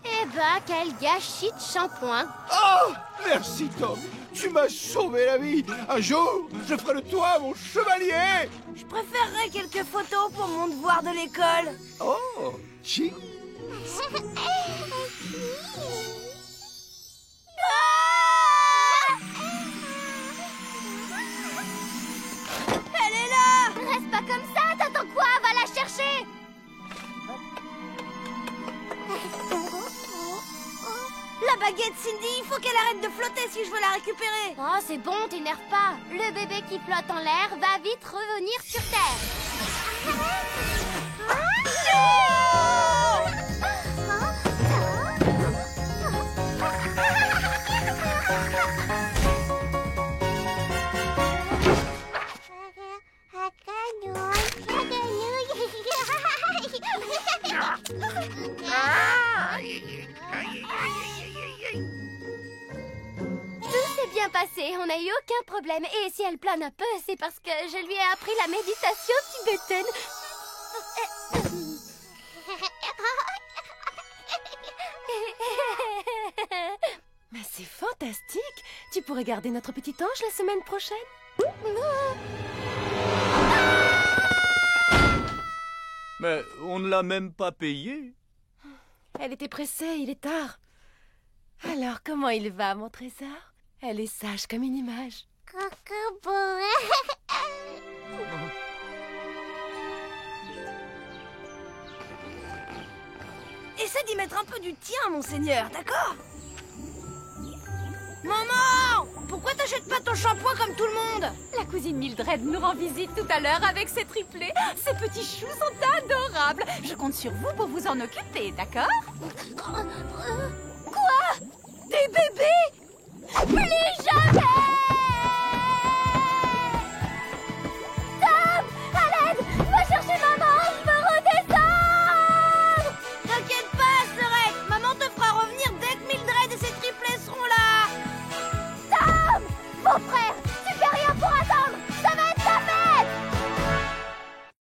[SPEAKER 1] Eh ben, quel gâchis de shampoing!
[SPEAKER 9] Oh, merci Tom, tu m'as sauvé la vie. Un jour, je ferai de toi mon chevalier.
[SPEAKER 3] Je préférerais quelques photos pour mon devoir de l'école.
[SPEAKER 9] Oh, cheese.
[SPEAKER 3] Elle est là!
[SPEAKER 1] Reste pas comme ça, t'attends quoi? Va la chercher!
[SPEAKER 3] La baguette, Cindy, il faut qu'elle arrête de flotter si je veux la récupérer.
[SPEAKER 1] Oh, c'est bon, t'énerve pas. Le bébé qui flotte en l'air va vite revenir sur Terre. Tout s'est bien passé, on n'a eu aucun problème. Et si elle plane un peu, c'est parce que je lui ai appris la méditation tibétaine.
[SPEAKER 11] Mais c'est fantastique! Tu pourrais garder notre petit ange la semaine prochaine?
[SPEAKER 12] Mais on ne l'a même pas payé.
[SPEAKER 11] Elle était pressée, il est tard. Alors, comment il va, mon trésor? Elle est sage comme une image.
[SPEAKER 3] Essaie d'y mettre un peu du tien, Monseigneur, d'accord? Maman! Pourquoi t'achètes pas ton shampoing comme tout le monde?
[SPEAKER 5] La cousine Mildred nous rend visite tout à l'heure avec ses triplés. Ces petits choux sont adorables. Je compte sur vous pour vous en occuper, d'accord?
[SPEAKER 3] Quoi? Des bébés?